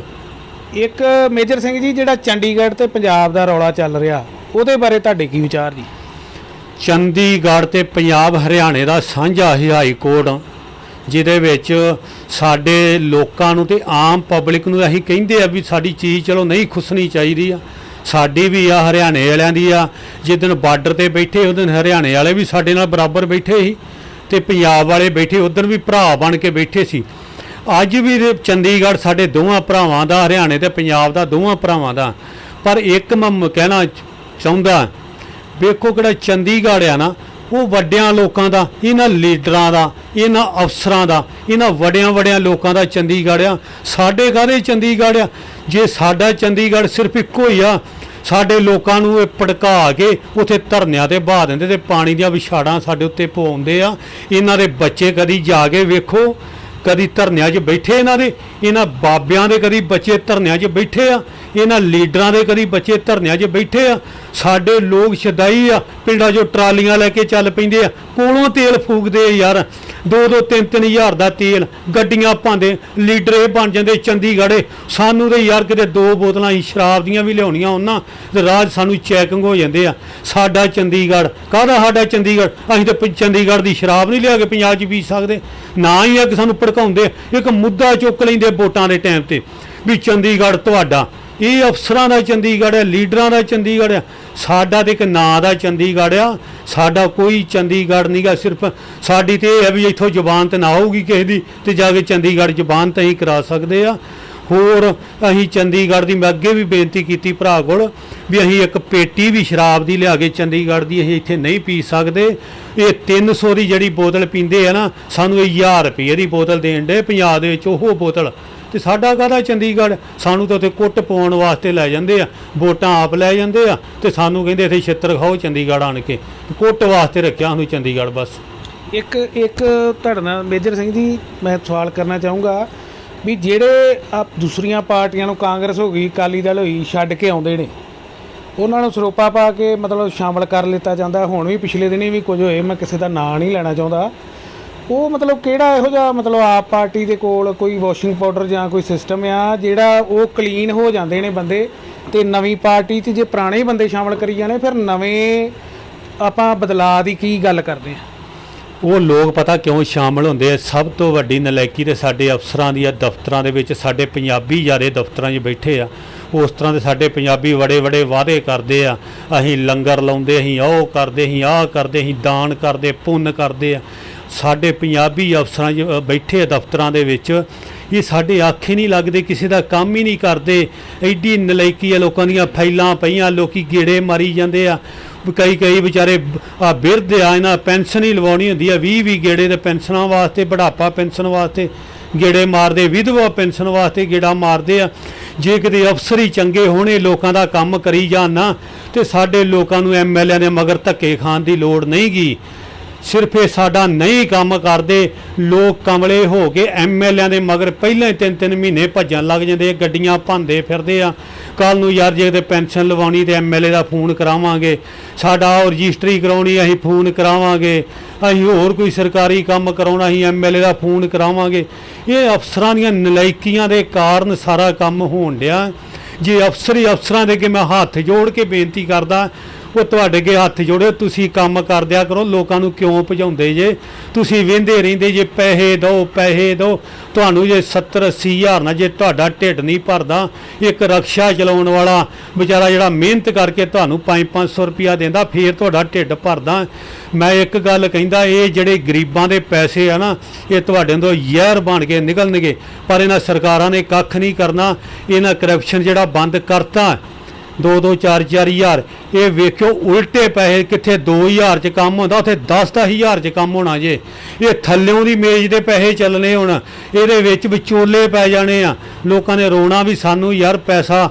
ਇੱਕ ਮੇਜਰ ਸਿੰਘ ਜੀ, ਜਿਹੜਾ ਚੰਡੀਗੜ੍ਹ ਤੇ ਪੰਜਾਬ ਦਾ ਰੌਲਾ ਚੱਲ ਰਿਹਾ, ਉਹਦੇ ਬਾਰੇ ਤੁਹਾਡੇ ਕੀ ਵਿਚਾਰ ਜੀ? ਚੰਡੀਗੜ੍ਹ ਤੇ ਪੰਜਾਬ ਹਰਿਆਣੇ ਦਾ ਸਾਂਝਾ ਹਾਈ ਕੋਰਟ, ਜਿਹਦੇ ਵਿੱਚ ਸਾਡੇ ਲੋਕਾਂ ਨੂੰ ਤੇ ਆਮ ਪਬਲਿਕ ਨੂੰ ਅਸੀਂ ਕਹਿੰਦੇ ਆ ਵੀ ਸਾਡੀ ਚੀਜ਼ ਚਲੋ ਨਹੀਂ ਖੁੱਸਣੀ ਚਾਹੀਦੀ ਆ, ਸਾਡੀ ਵੀ ਆ, ਹਰਿਆਣੇ ਵਾਲਿਆਂ ਦੀ ਆ। ਜਿੱਦਣ ਬਾਰਡਰ ਤੇ ਬੈਠੇ ਉਸ ਦਿਨ ਹਰਿਆਣੇ ਵਾਲੇ ਵੀ ਸਾਡੇ ਨਾਲ ਬਰਾਬਰ ਬੈਠੇ ਸੀ ਤੇ ਪੰਜਾਬ ਵਾਲੇ ਬੈਠੇ ਉਧਰ ਵੀ ਭਰਾ ਬਣ ਕੇ ਬੈਠੇ ਸੀ। ਅੱਜ ਵੀ ਚੰਡੀਗੜ੍ਹ ਸਾਡੇ ਦੋਵਾਂ ਭਰਾਵਾਂ ਦਾ, ਹਰਿਆਣੇ ਤੇ ਪੰਜਾਬ ਦਾ ਦੋਵਾਂ ਭਰਾਵਾਂ ਦਾ। ਪਰ ਇੱਕ ਮੈਂ ਕਹਿਣਾ ਚਾਹੁੰਦਾ, ਵੇਖੋ ਕਿਹੜਾ ਚੰਡੀਗੜ੍ਹ ਆ ਨਾ, ਉਹ ਵੱਡਿਆਂ ਲੋਕਾਂ ਦਾ, ਇਹਨਾਂ ਲੀਡਰਾਂ ਦਾ, ਇਹਨਾਂ ਅਫਸਰਾਂ ਦਾ, ਇਹਨਾਂ ਵੱਡਿਆਂ ਲੋਕਾਂ ਦਾ ਚੰਡੀਗੜ੍ਹ ਆ। ਸਾਡੇ ਕਾਹਦੇ ਚੰਡੀਗੜ੍ਹ ਆ? ਜੇ ਸਾਡਾ ਚੰਡੀਗੜ੍ਹ ਸਿਰਫ ਇੱਕੋ ਹੀ ਆ, ਸਾਡੇ ਲੋਕਾਂ ਨੂੰ ਇਹ ਭੜਕਾ ਕੇ ਉੱਥੇ ਧਰਨਿਆਂ ਤੇ ਬਹਾ ਦਿੰਦੇ ਤੇ ਪਾਣੀ ਦੀਆਂ ਵਿਛਾੜਾਂ ਸਾਡੇ ਉੱਤੇ ਪਵਾਉਂਦੇ ਆ। ਇਹਨਾਂ ਦੇ ਬੱਚੇ ਕਦੀ ਜਾ ਕੇ ਵੇਖੋ, ਕਦੀ ਧਰਨਿਆਂ 'ਚ ਬੈਠੇ, ਇਹਨਾਂ ਬਾਬਿਆਂ ਦੇ ਕਦੀ ਬੱਚੇ ਧਰਨਿਆਂ 'ਚ ਬੈਠੇ ਆ, ਇਹਨਾਂ ਲੀਡਰਾਂ ਦੇ ਕਦੀ ਬੱਚੇ ਧਰਨਿਆਂ 'ਚ ਬੈਠੇ ਆ। ਸਾਡੇ ਲੋਕ ਸ਼ਦਾਈ ਆ, ਪਿੰਡਾਂ 'ਚੋਂ ਟਰਾਲੀਆਂ ਲੈ ਕੇ ਚੱਲ ਪੈਂਦੇ ਆ, ਕੋਲੋਂ ਤੇਲ ਫੂਕਦੇ ਯਾਰ, 2-2 3-3 ਹਜ਼ਾਰ ਦਾ ਤੇਲ, ਗੱਡੀਆਂ ਪਾਉਂਦੇ, ਲੀਡਰ ਇਹ ਬਣ ਜਾਂਦੇ ਚੰਡੀਗੜ੍ਹ। ਸਾਨੂੰ ਤੇ ਯਾਰ ਕਿਤੇ 2 ਬੋਤਲਾਂ ਹੀ ਸ਼ਰਾਬ ਦੀਆਂ ਵੀ ਲਿਆਉਣੀਆਂ ਉਹਨਾਂ ਤੇ ਰਾਜ ਸਾਨੂੰ ਚੈਕਿੰਗ ਹੋ ਜਾਂਦੇ ਆ। ਸਾਡਾ ਚੰਡੀਗੜ੍ਹ ਕਾਹਦਾ? ਸਾਡਾ ਚੰਡੀਗੜ੍ਹ, ਅਸੀਂ ਤਾਂ ਚੰਡੀਗੜ੍ਹ ਦੀ ਸ਼ਰਾਬ ਨਹੀਂ ਲਿਆ ਕੇ ਪੰਜਾਬ 'ਚ ਪੀ ਸਕਦੇ। ਨਾ ਹੀ ਆ ਕਿ ਸਾਨੂੰ ਭੜਕਾਉਂਦੇ, ਇੱਕ ਮੁੱਦਾ ਚੁੱਕ ਲੈਂਦੇ ਵੋਟਾਂ ਦੇ ਟਾਈਮ ਤੇ ਵੀ ਚੰਡੀਗੜ੍ਹ ਤੁਹਾਡਾ। ਇਹ ਅਫਸਰਾਂ ਦਾ ਚੰਡੀਗੜ੍ਹ ਆ, ਲੀਡਰਾਂ ਦਾ ਚੰਡੀਗੜ੍ਹ ਆ। ਸਾਡਾ ਤੇ ਇੱਕ ਨਾਂ ਦਾ ਚੰਡੀਗੜ੍ਹ ਆ, ਸਾਡਾ ਕੋਈ ਚੰਡੀਗੜ੍ਹ ਨਹੀਂਗਾ। ਸਿਰਫ ਸਾਡੀ ਤੇ ਇਹ ਹੈ ਵੀ ਇੱਥੋਂ ਜ਼ਬਾਨ ਤੇ ਨਾ ਹੋਊਗੀ ਕਿਸੇ ਦੀ ਤੇ ਜਾ ਕੇ ਚੰਡੀਗੜ੍ਹ ਜ਼ਬਾਨ ਤੇ ਹੀ ਕਰਾ ਸਕਦੇ ਆ। ਹੋਰ ਅਸੀਂ ਚੰਡੀਗੜ੍ਹ ਦੀ, ਮੈਂ ਅੱਗੇ ਵੀ ਬੇਨਤੀ ਕੀਤੀ ਭਰਾ ਕੋਲ ਵੀ ਅਸੀਂ ਇੱਕ ਪੇਟੀ ਵੀ ਸ਼ਰਾਬ ਦੀ ਲਿਆ ਕੇ ਚੰਡੀਗੜ੍ਹ ਦੀ ਅਸੀਂ ਇੱਥੇ ਨਹੀਂ ਪੀ ਸਕਦੇ। ਇਹ 300 ਦੀ ਜਿਹੜੀ ਬੋਤਲ ਪੀਂਦੇ ਆ ਨਾ, ਸਾਨੂੰ ਇਹ 1000 ਰੁਪਏ ਦੀ ਬੋਤਲ ਦੇਣ ਦੇ ਪੰਜਾਬ ਦੇ ਵਿੱਚ ਉਹ ਬੋਤਲ। ਤੇ ਸਾਡਾ ਕਾਹਦਾ ਚੰਡੀਗੜ੍ਹ? ਸਾਨੂੰ ਤਾਂ ਉੱਥੇ ਕੁੱਟ ਪਾਉਣ ਵਾਸਤੇ ਲੈ ਜਾਂਦੇ ਆ, ਵੋਟਾਂ ਆਪ ਲੈ ਜਾਂਦੇ ਆ ਤੇ ਸਾਨੂੰ ਕਹਿੰਦੇ ਇੱਥੇ ਛਿੱਤਰ ਖਾਓ ਚੰਡੀਗੜ੍ਹ ਆਣ ਕੇ, ਕੁੱਟ ਵਾਸਤੇ ਰੱਖਿਆ ਸਾਨੂੰ ਚੰਡੀਗੜ੍ਹ ਬਸ। ਇੱਕ ਤੁਹਾਡੇ ਨਾਲ ਮੇਜਰ ਸਿੰਘ ਜੀ ਮੈਂ ਸਵਾਲ ਕਰਨਾ ਚਾਹੂੰਗਾ ਵੀ ਜਿਹੜੇ ਦੂਸਰੀਆਂ ਪਾਰਟੀਆਂ ਨੂੰ, ਕਾਂਗਰਸ ਹੋ ਗਈ, ਅਕਾਲੀ ਦਲ ਹੋਈ, ਛੱਡ ਕੇ ਆਉਂਦੇ ਨੇ, ਉਹਨਾਂ ਨੂੰ ਸਰੋਪਾ ਪਾ ਕੇ ਮਤਲਬ ਸ਼ਾਮਲ ਕਰ ਲਿੱਤਾ ਜਾਂਦਾ। ਹੁਣ ਵੀ ਪਿਛਲੇ ਦਿਨੀ ਵੀ ਕੁਝ ਹੋਏ, ਮੈਂ ਕਿਸੇ ਦਾ ਨਾਂ ਨਹੀਂ ਲੈਣਾ ਚਾਹੁੰਦਾ। ਉਹ ਮਤਲਬ ਕਿਹੜਾ ਇਹੋ ਜਿਹਾ ਮਤਲਬ ਆਪ ਪਾਰਟੀ ਦੇ ਕੋਲ ਕੋਈ ਵਾਸ਼ਿੰਗ ਪਾਊਡਰ ਜਾਂ ਕੋਈ ਸਿਸਟਮ ਆ ਜਿਹੜਾ ਉਹ ਕਲੀਨ ਹੋ ਜਾਂਦੇ ਨੇ ਬੰਦੇ, ਤੇ ਨਵੀਂ ਪਾਰਟੀ 'ਚ ਜੇ ਪੁਰਾਣੇ ਬੰਦੇ ਸ਼ਾਮਲ ਕਰੀ ਜਾਣੇ ਫਿਰ ਨਵੇਂ ਆਪਾਂ ਬਦਲਾਅ ਦੀ ਕੀ ਗੱਲ ਕਰਦੇ ਆ? ਉਹ ਲੋਕ ਪਤਾ ਕਿਉਂ ਸ਼ਾਮਲ ਹੁੰਦੇ ਆ? ਸਭ ਤੋਂ ਵੱਡੀ ਨਲਾਇਕੀ ਤੇ ਸਾਡੇ ਅਫਸਰਾਂ ਦੀ ਆ। ਦਫ਼ਤਰਾਂ ਦੇ ਵਿੱਚ ਸਾਡੇ ਪੰਜਾਬੀ ਜ਼ਿਆਦਾ ਦਫ਼ਤਰਾਂ 'ਚ ਬੈਠੇ ਆ। ਉਸ ਤਰ੍ਹਾਂ ਦੇ ਸਾਡੇ ਪੰਜਾਬੀ ਬੜੇ ਵਾਅਦੇ ਕਰਦੇ ਆ, ਅਸੀਂ ਲੰਗਰ ਲਾਉਂਦੇ, ਅਸੀਂ ਉਹ ਕਰਦੇ, ਅਸੀਂ ਆਹ ਕਰਦੇ, ਅਸੀਂ ਦਾਨ ਕਰਦੇ, ਪੁੰਨ ਕਰਦੇ ਆ। ਸਾਡੇ ਪੰਜਾਬੀ ਅਫਸਰਾਂ 'ਚ ਬੈਠੇ ਦਫ਼ਤਰਾਂ ਦੇ ਵਿੱਚ, ਇਹ ਸਾਡੇ ਆਖੇ ਨਹੀਂ ਲੱਗਦੇ, ਕਿਸੇ ਦਾ ਕੰਮ ਹੀ ਨਹੀਂ ਕਰਦੇ। ਐਡੀ ਨਲਾਇਕੀ ਆ, ਲੋਕਾਂ ਦੀਆਂ ਫਾਈਲਾਂ ਪਈਆਂ, ਲੋਕੀ ਗੇੜੇ ਮਾਰੀ ਜਾਂਦੇ ਆ। ਕਈ ਵਿਚਾਰੇ ਆ ਬਿਰਧ ਆ, ਇਹਨਾਂ ਪੈਨਸ਼ਨ ਹੀ ਲਵਾਉਣੀ ਹੁੰਦੀ ਆ, 20 ਗੇੜੇ ਦੇ ਪੈਨਸ਼ਨਾਂ ਵਾਸਤੇ, ਬੁਢਾਪਾ ਪੈਨਸ਼ਨ ਵਾਸਤੇ ਗੇੜੇ ਮਾਰਦੇ, ਵਿਧਵਾ ਪੈਨਸ਼ਨ ਵਾਸਤੇ ਗੇੜਾ ਮਾਰਦੇ ਆ। ਜੇ ਕਿਤੇ ਅਫਸਰ ਹੀ ਚੰਗੇ ਹੋਣੇ, ਲੋਕਾਂ ਦਾ ਕੰਮ ਕਰੀ ਜਾਣ ਨਾ, ਤੇ ਸਾਡੇ ਲੋਕਾਂ ਨੂੰ ਐਮਐਲਏ ਦੇ ਮਗਰ ਧੱਕੇ ਖਾਣ ਦੀ ਲੋੜ ਨਹੀਂ ਗੀ। ਸਿਰਫ ਇਹ ਸਾਡਾ ਨਹੀਂ ਕੰਮ ਕਰਦੇ, ਲੋਕ ਕਮਲੇ ਹੋ ਕੇ ਐਮਐਲਏ ਦੇ ਮਗਰ ਪਹਿਲਾਂ ਹੀ 3-3 ਮਹੀਨੇ ਭੱਜਣ ਲੱਗ ਜਾਂਦੇ, ਗੱਡੀਆਂ ਭੰਦੇ ਫਿਰਦੇ ਆ। ਕੱਲ ਨੂੰ ਯਾਰ ਜੇ ਤੇ ਪੈਨਸ਼ਨ ਲਵਾਉਣੀ ਤੇ ਐਮਐਲਏ ਦਾ ਫੋਨ ਕਰਾਵਾਂਗੇ, ਸਾਡਾ ਉਹ ਰਜਿਸਟਰੀ ਕਰਾਉਣੀ ਅਸੀਂ ਫੋਨ ਕਰਾਵਾਂਗੇ, ਅਸੀਂ ਹੋਰ ਕੋਈ ਸਰਕਾਰੀ ਕੰਮ ਕਰਾਉਣਾ ਅਸੀਂ ਐਮਐਲਏ ਦਾ ਫੋਨ ਕਰਾਵਾਂਗੇ। ਇਹ ਅਫਸਰਾਂ ਦੀਆਂ ਨਲਾਇਕੀਆਂ ਦੇ ਕਾਰਨ ਸਾਰਾ ਕੰਮ ਹੋਣ ਡਿਆ। ਜੇ ਅਫਸਰਾਂ ਦੇ ਅੱਗੇ ਮੈਂ ਹੱਥ ਜੋੜ ਕੇ ਬੇਨਤੀ ਕਰਦਾ, ਉਹ ਤੁਹਾਡੇ ਅੱਗੇ ਹੱਥ ਜੋੜੇ, ਤੁਸੀਂ ਕੰਮ ਕਰ ਦਿਆ ਕਰੋ। ਲੋਕਾਂ ਨੂੰ ਕਿਉਂ ਭਜਾਉਂਦੇ ਜੇ? ਤੁਸੀਂ ਵਹਿੰਦੇ ਰਹਿੰਦੇ ਜੇ ਪੈਸੇ ਦਿਓ। ਤੁਹਾਨੂੰ ਜੇ 70-80 ਹਜ਼ਾਰ ਨਾਲ ਜੇ ਤੁਹਾਡਾ ਢਿੱਡ ਨਹੀਂ ਭਰਦਾ, ਇੱਕ ਰਕਸ਼ਾ ਚਲਾਉਣ ਵਾਲਾ ਵਿਚਾਰਾ ਜਿਹੜਾ ਮਿਹਨਤ ਕਰਕੇ ਤੁਹਾਨੂੰ 500-500 ਰੁਪਇਆ ਦਿੰਦਾ, ਫੇਰ ਤੁਹਾਡਾ ਢਿੱਡ ਭਰਦਾ। ਮੈਂ ਇੱਕ ਗੱਲ ਕਹਿੰਦਾ, ਇਹ ਜਿਹੜੇ ਗਰੀਬਾਂ ਦੇ ਪੈਸੇ ਆ ਨਾ, ਇਹ ਤੁਹਾਡੇ ਤੋਂ ਜ਼ਹਿਰ ਬਣ ਕੇ ਨਿਕਲਣਗੇ। ਪਰ ਇਹਨਾਂ ਸਰਕਾਰਾਂ ਨੇ ਕੱਖ ਨਹੀਂ ਕਰਨਾ। ਇਹਨਾਂ ਕਰਪਸ਼ਨ ਜਿਹੜਾ ਬੰਦ ਕਰਤਾ, 2-2 4-4 ਹਜ਼ਾਰ, ਇਹ ਵੇਖਿਓ ਉਲਟੇ ਪੈਸੇ, ਕਿੱਥੇ 2000 'ਚ ਕੰਮ ਹੁੰਦਾ, ਉੱਥੇ 10-10 ਹਜ਼ਾਰ 'ਚ ਕੰਮ ਹੋਣਾ ਜੇ। ਇਹ ਥੱਲਿਓਂ ਦੀ ਮੇਜ਼ ਦੇ ਪੈਸੇ ਚੱਲਣੇ ਹੁਣ, ਇਹਦੇ ਵਿੱਚ ਵਿਚੋਲੇ ਪੈ ਜਾਣੇ ਆ। ਲੋਕਾਂ ਨੇ ਰੋਣਾ ਵੀ ਸਾਨੂੰ ਯਾਰ ਪੈਸਾ,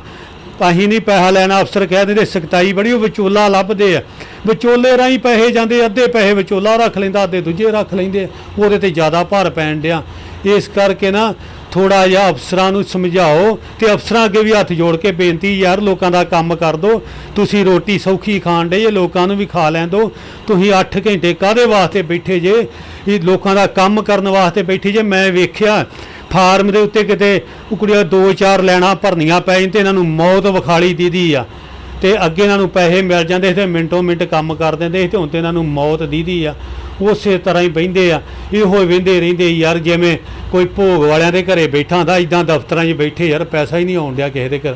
ਅਸੀਂ ਨਹੀਂ ਪੈਸਾ ਲੈਣਾ। ਅਫਸਰ ਕਹਿ ਦਿੰਦੇ ਸਖਤਾਈ ਬੜੀ, ਉਹ ਵਿਚੋਲਾ ਲੱਭਦੇ ਆ, ਵਿਚੋਲੇ ਰਾਹੀਂ ਪੈਸੇ ਜਾਂਦੇ, ਅੱਧੇ ਪੈਸੇ ਵਿਚੋਲਾ ਰੱਖ ਲੈਂਦਾ, ਅੱਧੇ ਦੂਜੇ ਰੱਖ ਲੈਂਦੇ, ਉਹਦੇ ਤੇ ਜ਼ਿਆਦਾ ਭਾਰ ਪੈਣ ਡਿਆ। ਇਸ ਕਰਕੇ ਨਾ ਥੋੜਾ ਜਿਹਾ ਅਫਸਰਾਂ ਨੂੰ ਸਮਝਾਓ, ਤੇ ਅਫਸਰਾਂ ਅੱਗੇ ਵੀ ਹੱਥ ਜੋੜ ਕੇ ਬੇਨਤੀ, ਯਾਰ ਲੋਕਾਂ ਦਾ ਕੰਮ ਕਰ ਦਿਓ। ਤੁਸੀਂ ਰੋਟੀ ਸੌਖੀ ਖਾਣ ਡੇ ਜੇ, ਲੋਕਾਂ ਨੂੰ ਵੀ ਖਾ ਲੈਣ ਦਿਓ। ਤੁਸੀਂ 8 ਘੰਟੇ ਕਾਹਦੇ ਵਾਸਤੇ ਬੈਠੇ ਜੇ? ਇਹ ਲੋਕਾਂ ਦਾ ਕੰਮ ਕਰਨ ਵਾਸਤੇ ਬੈਠੇ ਜੇ। ਮੈਂ ਵੇਖਿਆ ਫਾਰਮ ਦੇ ਉੱਤੇ ਕਿਤੇ ਕੁੜੀਆਂ 2-4 ਲੈਣਾ ਭਰਨੀਆਂ ਪੈ ਜਾਂਦੇ, ਇਹਨਾਂ ਨੂੰ ਮੌਤ ਵਿਖਾਲੀ ਦੀਦੀ ਆ। ਤੇ ਅੱਗੇ ਇਹਨਾਂ ਨੂੰ ਪੈਸੇ ਮਿਲ ਜਾਂਦੇ ਤੇ ਮਿੰਟੋ ਮਿੰਟ ਕੰਮ ਕਰ ਦਿੰਦੇ, ਤੇ ਹੁਣ ਤੇ ਇਹਨਾਂ ਨੂੰ ਮੌਤ ਦੀਦੀ ਆ। ਉਸੇ ਤਰ੍ਹਾਂ ਹੀ ਬਹਿੰਦੇ ਆ, ਇਹੋ ਵਹਿੰਦੇ ਰਹਿੰਦੇ ਯਾਰ, ਜਿਵੇਂ ਕੋਈ ਭੋਗ ਵਾਲਿਆਂ ਦੇ ਘਰੇ ਬੈਠਾ ਹੁੰਦਾ, ਇਦਾਂ ਦਫ਼ਤਰਾਂ 'ਚ ਬੈਠੇ ਯਾਰ, ਪੈਸਾ ਹੀ ਨਹੀਂ ਆਉਣ ਡਿਆ ਕਿਸੇ ਦੇ ਘਰ।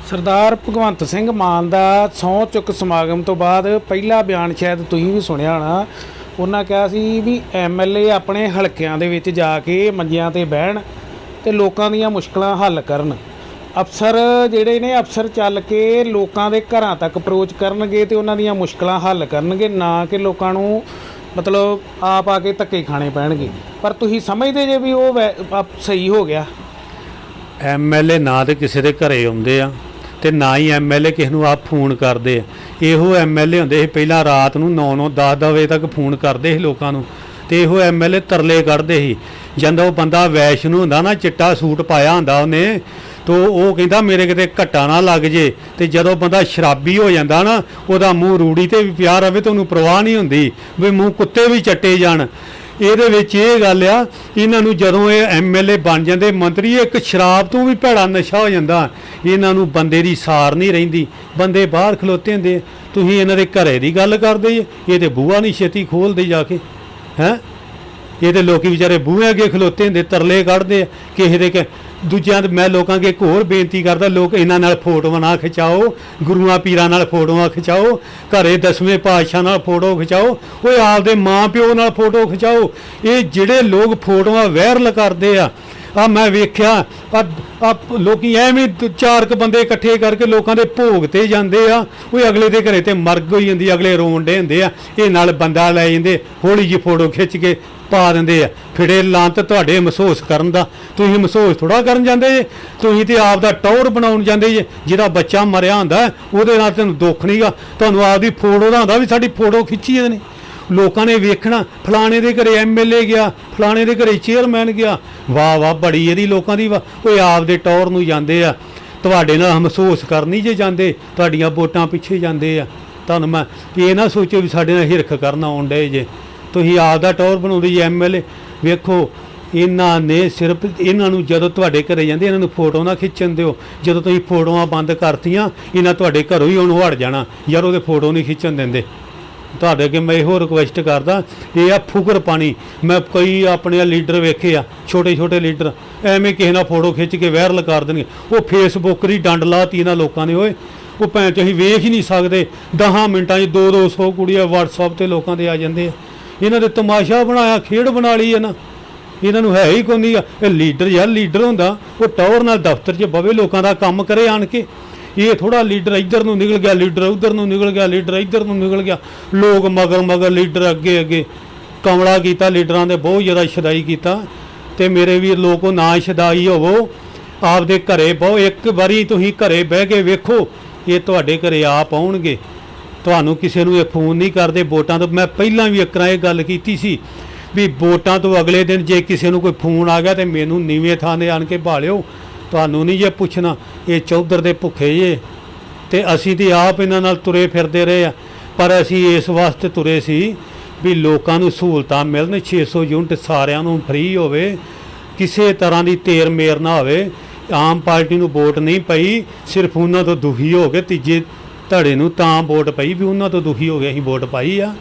ਸਰਦਾਰ ਭਗਵੰਤ ਸਿੰਘ ਮਾਨ ਦਾ ਸਹੁੰ ਚੁੱਕ ਸਮਾਗਮ ਤੋਂ ਬਾਅਦ ਪਹਿਲਾ ਬਿਆਨ ਸ਼ਾਇਦ ਤੁਸੀਂ ਵੀ ਸੁਣਿਆ ਹੋਣਾ। ਉਹਨਾਂ ਕਿਹਾ ਸੀ ਵੀ ਐਮਐਲਏ ਆਪਣੇ ਹਲਕਿਆਂ ਦੇ ਵਿੱਚ ਜਾ ਕੇ ਮੰਜਿਆਂ ਤੇ ਬਹਿਣ ਤੇ ਲੋਕਾਂ ਦੀਆਂ ਮੁਸ਼ਕਲਾਂ ਹੱਲ ਕਰਨ। ਅਫਸਰ ਜਿਹੜੇ ਨੇ, ਅਫਸਰ ਚੱਲ ਕੇ ਲੋਕਾਂ ਦੇ ਘਰਾਂ ਤੱਕ ਅਪਰੋਚ ਕਰਨਗੇ ਤੇ ਉਹਨਾਂ ਦੀਆਂ ਮੁਸ਼ਕਲਾਂ ਹੱਲ ਕਰਨਗੇ, ਨਾ ਕਿ ਲੋਕਾਂ ਨੂੰ ਮਤਲਬ ਆਪ ਆ ਕੇ ਧੱਕੇ ਖਾਣੇ ਪੈਣਗੇ। ਪਰ ਤੁਸੀਂ ਸਮਝਦੇ ਜੇ ਵੀ ਉਹ ਸਹੀ ਹੋ ਗਿਆ? ਐਮਐਲਏ ਨਾ ਤੇ ਕਿਸੇ ਦੇ ਘਰੇ ਆਉਂਦੇ ਆ, ਤੇ ਨਾ ਹੀ ਐਮਐਲਏ ਕਿਸੇ ਨੂੰ ਆਪ ਫੋਨ ਕਰਦੇ ਆ। ਇਹੋ ਐਮਐਲਏ ਹੁੰਦੇ ਸੀ ਪਹਿਲਾਂ ਰਾਤ ਨੂੰ 9-9 10-10 ਵਜੇ ਤੱਕ ਫੋਨ ਕਰਦੇ ਸੀ ਲੋਕਾਂ ਨੂੰ, ਤੇ ਇਹੋ ਐਮਐਲਏ ਤਰਲੇ ਕੱਢਦੇ ਸੀ। ਜਦੋਂ ਉਹ ਬੰਦਾ ਵੈਸ਼ਨੂੰ ਹੁੰਦਾ ਨਾ, ਚਿੱਟਾ ਸੂਟ ਪਾਇਆ ਹੁੰਦਾ ਉਹਨੇ, ਤੋ ਉਹ ਕਹਿੰਦਾ ਮੇਰੇ ਕਿਤੇ ਘੱਟਾ ਨਾ ਲੱਗ ਜੇ। ਤੇ ਜਦੋਂ ਬੰਦਾ ਸ਼ਰਾਬੀ ਹੋ ਜਾਂਦਾ ਨਾ, ਉਹਦਾ ਮੂੰਹ ਰੂੜੀ ਤੇ ਵੀ ਪਿਆ ਰਵੇ, ਤੇ ਉਹਨੂੰ ਪਰਵਾਹ ਨਹੀਂ ਹੁੰਦੀ ਵੀ ਮੂੰਹ ਕੁੱਤੇ ਵੀ ਚੱਟੇ ਜਾਣ। ਇਹਦੇ ਵਿੱਚ ਇਹ ਗੱਲ ਆ, ਇਹਨਾਂ ਨੂੰ ਜਦੋਂ ਇਹ ਐਮਐਲਏ ਬਣ ਜਾਂਦੇ ਮੰਤਰੀ, ਇੱਕ ਸ਼ਰਾਬ ਤੋਂ ਵੀ ਭੈੜਾ ਨਸ਼ਾ ਹੋ ਜਾਂਦਾ। ਇਹਨਾਂ ਨੂੰ ਬੰਦੇ ਦੀ ਸਾਰ ਨਹੀਂ ਰਹਿੰਦੀ, ਬੰਦੇ ਬਾਹਰ ਖਲੋਤੇ ਹੁੰਦੇ। ਤੁਸੀਂ ਇਹਨਾਂ ਦੇ ਘਰੇ ਦੀ ਗੱਲ ਕਰਦੇ ਜੇ, ਇਹ ਤੇ ਬੂਹਾ ਨਹੀਂ ਛੇਤੀ ਖੋਲਦੇ ਜਾ ਕੇ, ਹੈਂ। ਇਹ ਤੇ ਲੋਕੀ ਵਿਚਾਰੇ ਬੂਹੇ ਅੱਗੇ ਖਲੋਤੇ ਹੁੰਦੇ, ਤਰਲੇ ਕੱਢਦੇ ਆ ਕਿਸੇ ਦੇ। ਦੂਜਿਆਂ ਦੇ ਮੈਂ ਲੋਕਾਂ ਅੱਗੇ ਇੱਕ ਹੋਰ ਬੇਨਤੀ ਕਰਦਾ, ਲੋਕ ਇਹਨਾਂ ਨਾਲ ਫੋਟੋਆਂ ਨਾ ਖਿਚਾਓ, ਗੁਰੂਆਂ ਪੀਰਾਂ ਨਾਲ ਫੋਟੋਆਂ ਖਿਚਾਓ, ਘਰੇ 10ਵੇਂ ਪਾਤਸ਼ਾਹ ਨਾਲ ਫੋਟੋ ਖਿਚਾਓ, ਉਹ ਆਪਦੇ ਮਾਂ ਪਿਓ ਨਾਲ ਫੋਟੋ ਖਿਚਾਓ। ਇਹ ਜਿਹੜੇ ਲੋਕ ਫੋਟੋਆਂ ਵਾਇਰਲ ਕਰਦੇ ਆ, ਮੈਂ ਵੇਖਿਆ ਆ ਲੋਕੀ ਐਵੇਂ 4 ਬੰਦੇ ਇਕੱਠੇ ਕਰਕੇ ਲੋਕਾਂ ਦੇ ਭੋਗ ਤੇ ਜਾਂਦੇ ਆ, ਉਹ ਅਗਲੇ ਦੇ ਘਰੇ ਤੇ ਮਰਗ ਹੋਈ ਜਾਂਦੀ, ਅਗਲੇ ਰੋਣ ਡੇ ਹੁੰਦੇ ਆ। ਇਹ ਨਾਲ ਬੰਦਾ ਲੈ ਜਾਂਦੇ, ਹੌਲੀ ਜਿਹੀ ਫੋਟੋ ਖਿੱਚ ਕੇ ਪਾ ਦਿੰਦੇ ਆ। ਫਿੜੇ ਲਾਂਤ ਤੁਹਾਡੇ ਮਹਿਸੂਸ ਕਰਨ ਦਾ, ਤੁਸੀਂ ਮਹਿਸੂਸ ਥੋੜਾ ਕਰਨ ਜਾਂਦੇ ਜੇ, ਤੁਸੀਂ ਤੇ ਆਪ ਦਾ ਟੌਰ ਬਣਾਉਣ ਜਾਂਦੇ ਜੇ। ਜਿਹਦਾ ਬੱਚਾ ਮਰਿਆ ਹੁੰਦਾ ਉਹਦੇ ਨਾਲ ਤੈਨੂੰ ਦੁੱਖ ਨਹੀਂਗਾ, ਤੁਹਾਨੂੰ ਆਪਦੀ ਫੋਟੋ ਦਾ ਹੁੰਦਾ ਵੀ ਸਾਡੀ ਫੋਟੋ ਖਿੱਚੀ ਇਹਦੇ ਨੇ। ਲੋਕਾਂ ਨੇ ਵੇਖਣਾ ਫਲਾਣੇ ਦੇ ਘਰੇ ਐਮਐਲਏ ਗਿਆ, ਫਲਾਣੇ ਦੇ ਘਰੇ ਚੇਅਰਮੈਨ ਗਿਆ, ਵਾਹ ਵਾਹ ਬੜੀ ਇਹਦੀ ਲੋਕਾਂ ਦੀ ਵਾਹ। ਉਹ ਆਪਦੇ ਟੌਰ ਨੂੰ ਜਾਂਦੇ ਆ। ਤੁਹਾਡੇ ਨਾਲ ਮਹਿਸੂਸ ਕਰਨੀ ਜੇ ਜਾਂਦੇ, ਤੁਹਾਡੀਆਂ ਵੋਟਾਂ ਪਿੱਛੇ ਜਾਂਦੇ ਆ। ਤੁਹਾਨੂੰ ਮੈਂ ਇਹ ਨਾ ਸੋਚੋ ਵੀ ਸਾਡੇ ਨਾਲ ਹਿਰਖ ਕਰਨ ਆਉਣ ਡਏ ਜੇ, ਤੁਸੀਂ ਆਪ ਦਾ ਟੌਰ ਬਣਾਉਂਦੇ ਜੀ MLA। ਵੇਖੋ ਇਹਨਾਂ ਨੇ ਸਿਰਫ ਇਹਨਾਂ ਨੂੰ ਜਦੋਂ ਤੁਹਾਡੇ ਘਰੇ ਜਾਂਦੇ ਇਹਨਾਂ ਨੂੰ ਫੋਟੋ ਨਾ ਖਿੱਚਣ ਦਿਓ। ਜਦੋਂ ਤੁਸੀਂ ਫੋਟੋਆਂ ਬੰਦ ਕਰਤੀਆਂ ਇਹਨਾਂ ਤੁਹਾਡੇ ਘਰੋਂ ਹੀ ਉਹਨੂੰ ਹਟ ਜਾਣਾ, ਯਾਰ ਉਹਦੇ ਫੋਟੋ ਨਹੀਂ ਖਿੱਚਣ ਦਿੰਦੇ। ਤੁਹਾਡੇ ਅੱਗੇ ਮੈਂ ਇਹੋ ਰਿਕੁਐਸਟ ਕਰਦਾ, ਇਹ ਆ ਫੁਕਰ ਪਾਣੀ। ਮੈਂ ਕਈ ਆਪਣੇ ਲੀਡਰ ਵੇਖੇ ਆ, ਛੋਟੇ ਛੋਟੇ ਲੀਡਰ ਐਵੇਂ ਕਿਸੇ ਨਾਲ ਫੋਟੋ ਖਿੱਚ ਕੇ ਵਾਇਰਲ ਕਰ ਦੇਣਗੇ। ਉਹ ਫੇਸਬੁੱਕ ਦੀ ਡੰਡ ਲਾਤੀ ਇਹਨਾਂ ਲੋਕਾਂ ਨੇ। ਓਏ ਉਹ ਭੈਣ ਚ ਅਸੀਂ ਵੇਖ ਹੀ ਨਹੀਂ ਸਕਦੇ, 10 ਮਿੰਟਾਂ 'ਚ 200 ਕੁੜੀਆਂ WhatsApp ਤੇ ਲੋਕਾਂ ਦੇ ਆ ਜਾਂਦੇ ਆ। ਇਹਨਾਂ ਦੇ ਤਮਾਸ਼ਾ ਬਣਾਇਆ, ਖੇਡ ਬਣਾ ਲਈ ਇਹਨਾਂ। ਇਹਨਾਂ ਨੂੰ ਹੈ ਹੀ ਕੋਈ ਨਹੀਂ। ਇਹ ਲੀਡਰ ਯਾਰ ਲੀਡਰ ਹੁੰਦਾ ਉਹ ਟੌਰ ਨਾਲ ਦਫ਼ਤਰ 'ਚ ਬਵੇ, ਲੋਕਾਂ ਦਾ ਕੰਮ ਕਰੇ ਆਣ ਕੇ। ਇਹ ਥੋੜਾ ਲੀਡਰ ਇੱਧਰ ਨੂੰ ਨਿਕਲ ਗਿਆ, ਲੀਡਰ ਉੱਧਰ ਨੂੰ ਨਿਕਲ ਗਿਆ, ਲੀਡਰ ਇੱਧਰ ਨੂੰ ਨਿਕਲ ਗਿਆ, ਲੋਕ ਮਗਰ ਮਗਰ, ਲੀਡਰ ਅੱਗੇ ਅੱਗੇ। ਕਮਲਾ ਕੀਤਾ ਲੀਡਰਾਂ ਦੇ, ਬਹੁਤ ਜ਼ਿਆਦਾ ਸ਼ਦਾਈ ਕੀਤਾ। ਤੇ ਮੇਰੇ ਵੀਰ ਲੋਕੋ, ਨਾ ਸ਼ਦਾਈ ਹੋਵੋ, ਆਪਦੇ ਘਰੇ ਬਹੁ। ਇੱਕ ਵਾਰੀ ਤੁਸੀਂ ਘਰੇ ਬਹਿ ਕੇ ਵੇਖੋ, ਇਹ ਤੁਹਾਡੇ ਘਰੇ ਆਪ ਆਉਣਗੇ। ਤੁਹਾਨੂੰ ਕਿਸੇ ਨੂੰ ਇਹ ਫੋਨ ਨਹੀਂ ਕਰਦੇ ਵੋਟਾਂ ਤੋਂ। ਮੈਂ ਪਹਿਲਾਂ ਵੀ ਇੱਕ ਵਾਰ ਇਹ ਗੱਲ ਕੀਤੀ ਸੀ ਵੀ ਵੋਟਾਂ ਤੋਂ ਅਗਲੇ ਦਿਨ ਜੇ ਕਿਸੇ ਨੂੰ ਕੋਈ ਫੋਨ ਆ ਗਿਆ ਤੇ ਮੈਨੂੰ ਨੀਵੇਂ ਥਾਂ 'ਤੇ ਆਣ ਕੇ ਭਾਲਿਓ। ਤੁਹਾਨੂੰ ਨਹੀਂ ਜੇ ਪੁੱਛਣਾ, ਇਹ ਚੌਧਰ ਦੇ ਭੁੱਖੇ ਜੇ। ਤੇ ਅਸੀਂ ਤੇ ਆਪ ਇਹਨਾਂ ਨਾਲ ਤੁਰੇ ਫਿਰਦੇ ਰਹੇ ਆ, ਪਰ ਅਸੀਂ ਇਸ ਵਾਸਤੇ ਤੁਰੇ ਸੀ ਵੀ ਲੋਕਾਂ ਨੂੰ ਸਹੂਲਤਾਂ ਮਿਲਣ। 600 ਯੂਨਿਟ ਸਾਰਿਆਂ ਨੂੰ ਫ੍ਰੀ ਹੋਵੇ, ਕਿਸੇ ਤਰ੍ਹਾਂ ਦੀ ਤੇਰ ਮੇਰ ਨਾ ਹੋਵੇ। ਆਮ ਪਾਰਟੀ ਨੂੰ ਵੋਟ ਨਹੀਂ ਪਈ, ਸਿਰਫ ਉਹਨਾਂ ਤੋਂ ਦੁਖੀ ਹੋ ਕੇ ਤੀਜੇ ਧੜੇ ਨੂੰ ਤਾਂ ਵੋਟ ਪਈ ਵੀ ਉਹਨਾਂ ਤੋਂ ਦੁਖੀ ਹੋ ਗਏ ਅਸੀਂ ਵੋਟ ਪਾਈ ਆ।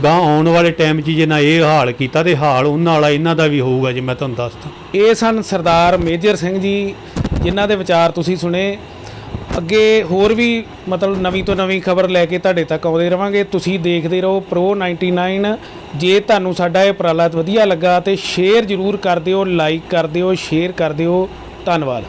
ਗਾਂ ਆਉਣ ਵਾਲੇ ਟਾਈਮ 'ਚ ਜੇ ਨਾ ਇਹ ਹਾਲ ਕੀਤਾ ਤੇ ਹਾਲ ਉਹਨਾਂ ਵਾਲਾ ਇਹਨਾਂ ਦਾ ਵੀ ਹੋਊਗਾ, ਜੇ ਮੈਂ ਤੁਹਾਨੂੰ ਦੱਸਦਾ। ਇਹ ਸਨ ਸਰਦਾਰ ਮੇਜਰ ਸਿੰਘ ਜੀ, ਜਿਨ੍ਹਾਂ ਦੇ ਵਿਚਾਰ ਤੁਸੀਂ ਸੁਣੇ। ਅੱਗੇ ਹੋਰ ਵੀ ਮਤਲਬ ਨਵੀਂ ਤੋਂ ਨਵੀਂ ਖਬਰ ਲੈ ਕੇ ਤੁਹਾਡੇ ਤੱਕ ਆਉਂਦੇ ਰਵਾਂਗੇ। ਤੁਸੀਂ ਦੇਖਦੇ ਰਹੋ Pro 99। ਜੇ ਤੁਹਾਨੂੰ ਸਾਡਾ ਇਹ ਉਪਰਾਲਾ ਵਧੀਆ ਲੱਗਾ ਤੇ ਸ਼ੇਅਰ ਜ਼ਰੂਰ ਕਰ ਦਿਓ, ਲਾਈਕ ਕਰ ਦਿਓ, ਸ਼ੇਅਰ ਕਰ ਦਿਓ। ਧੰਨਵਾਦ।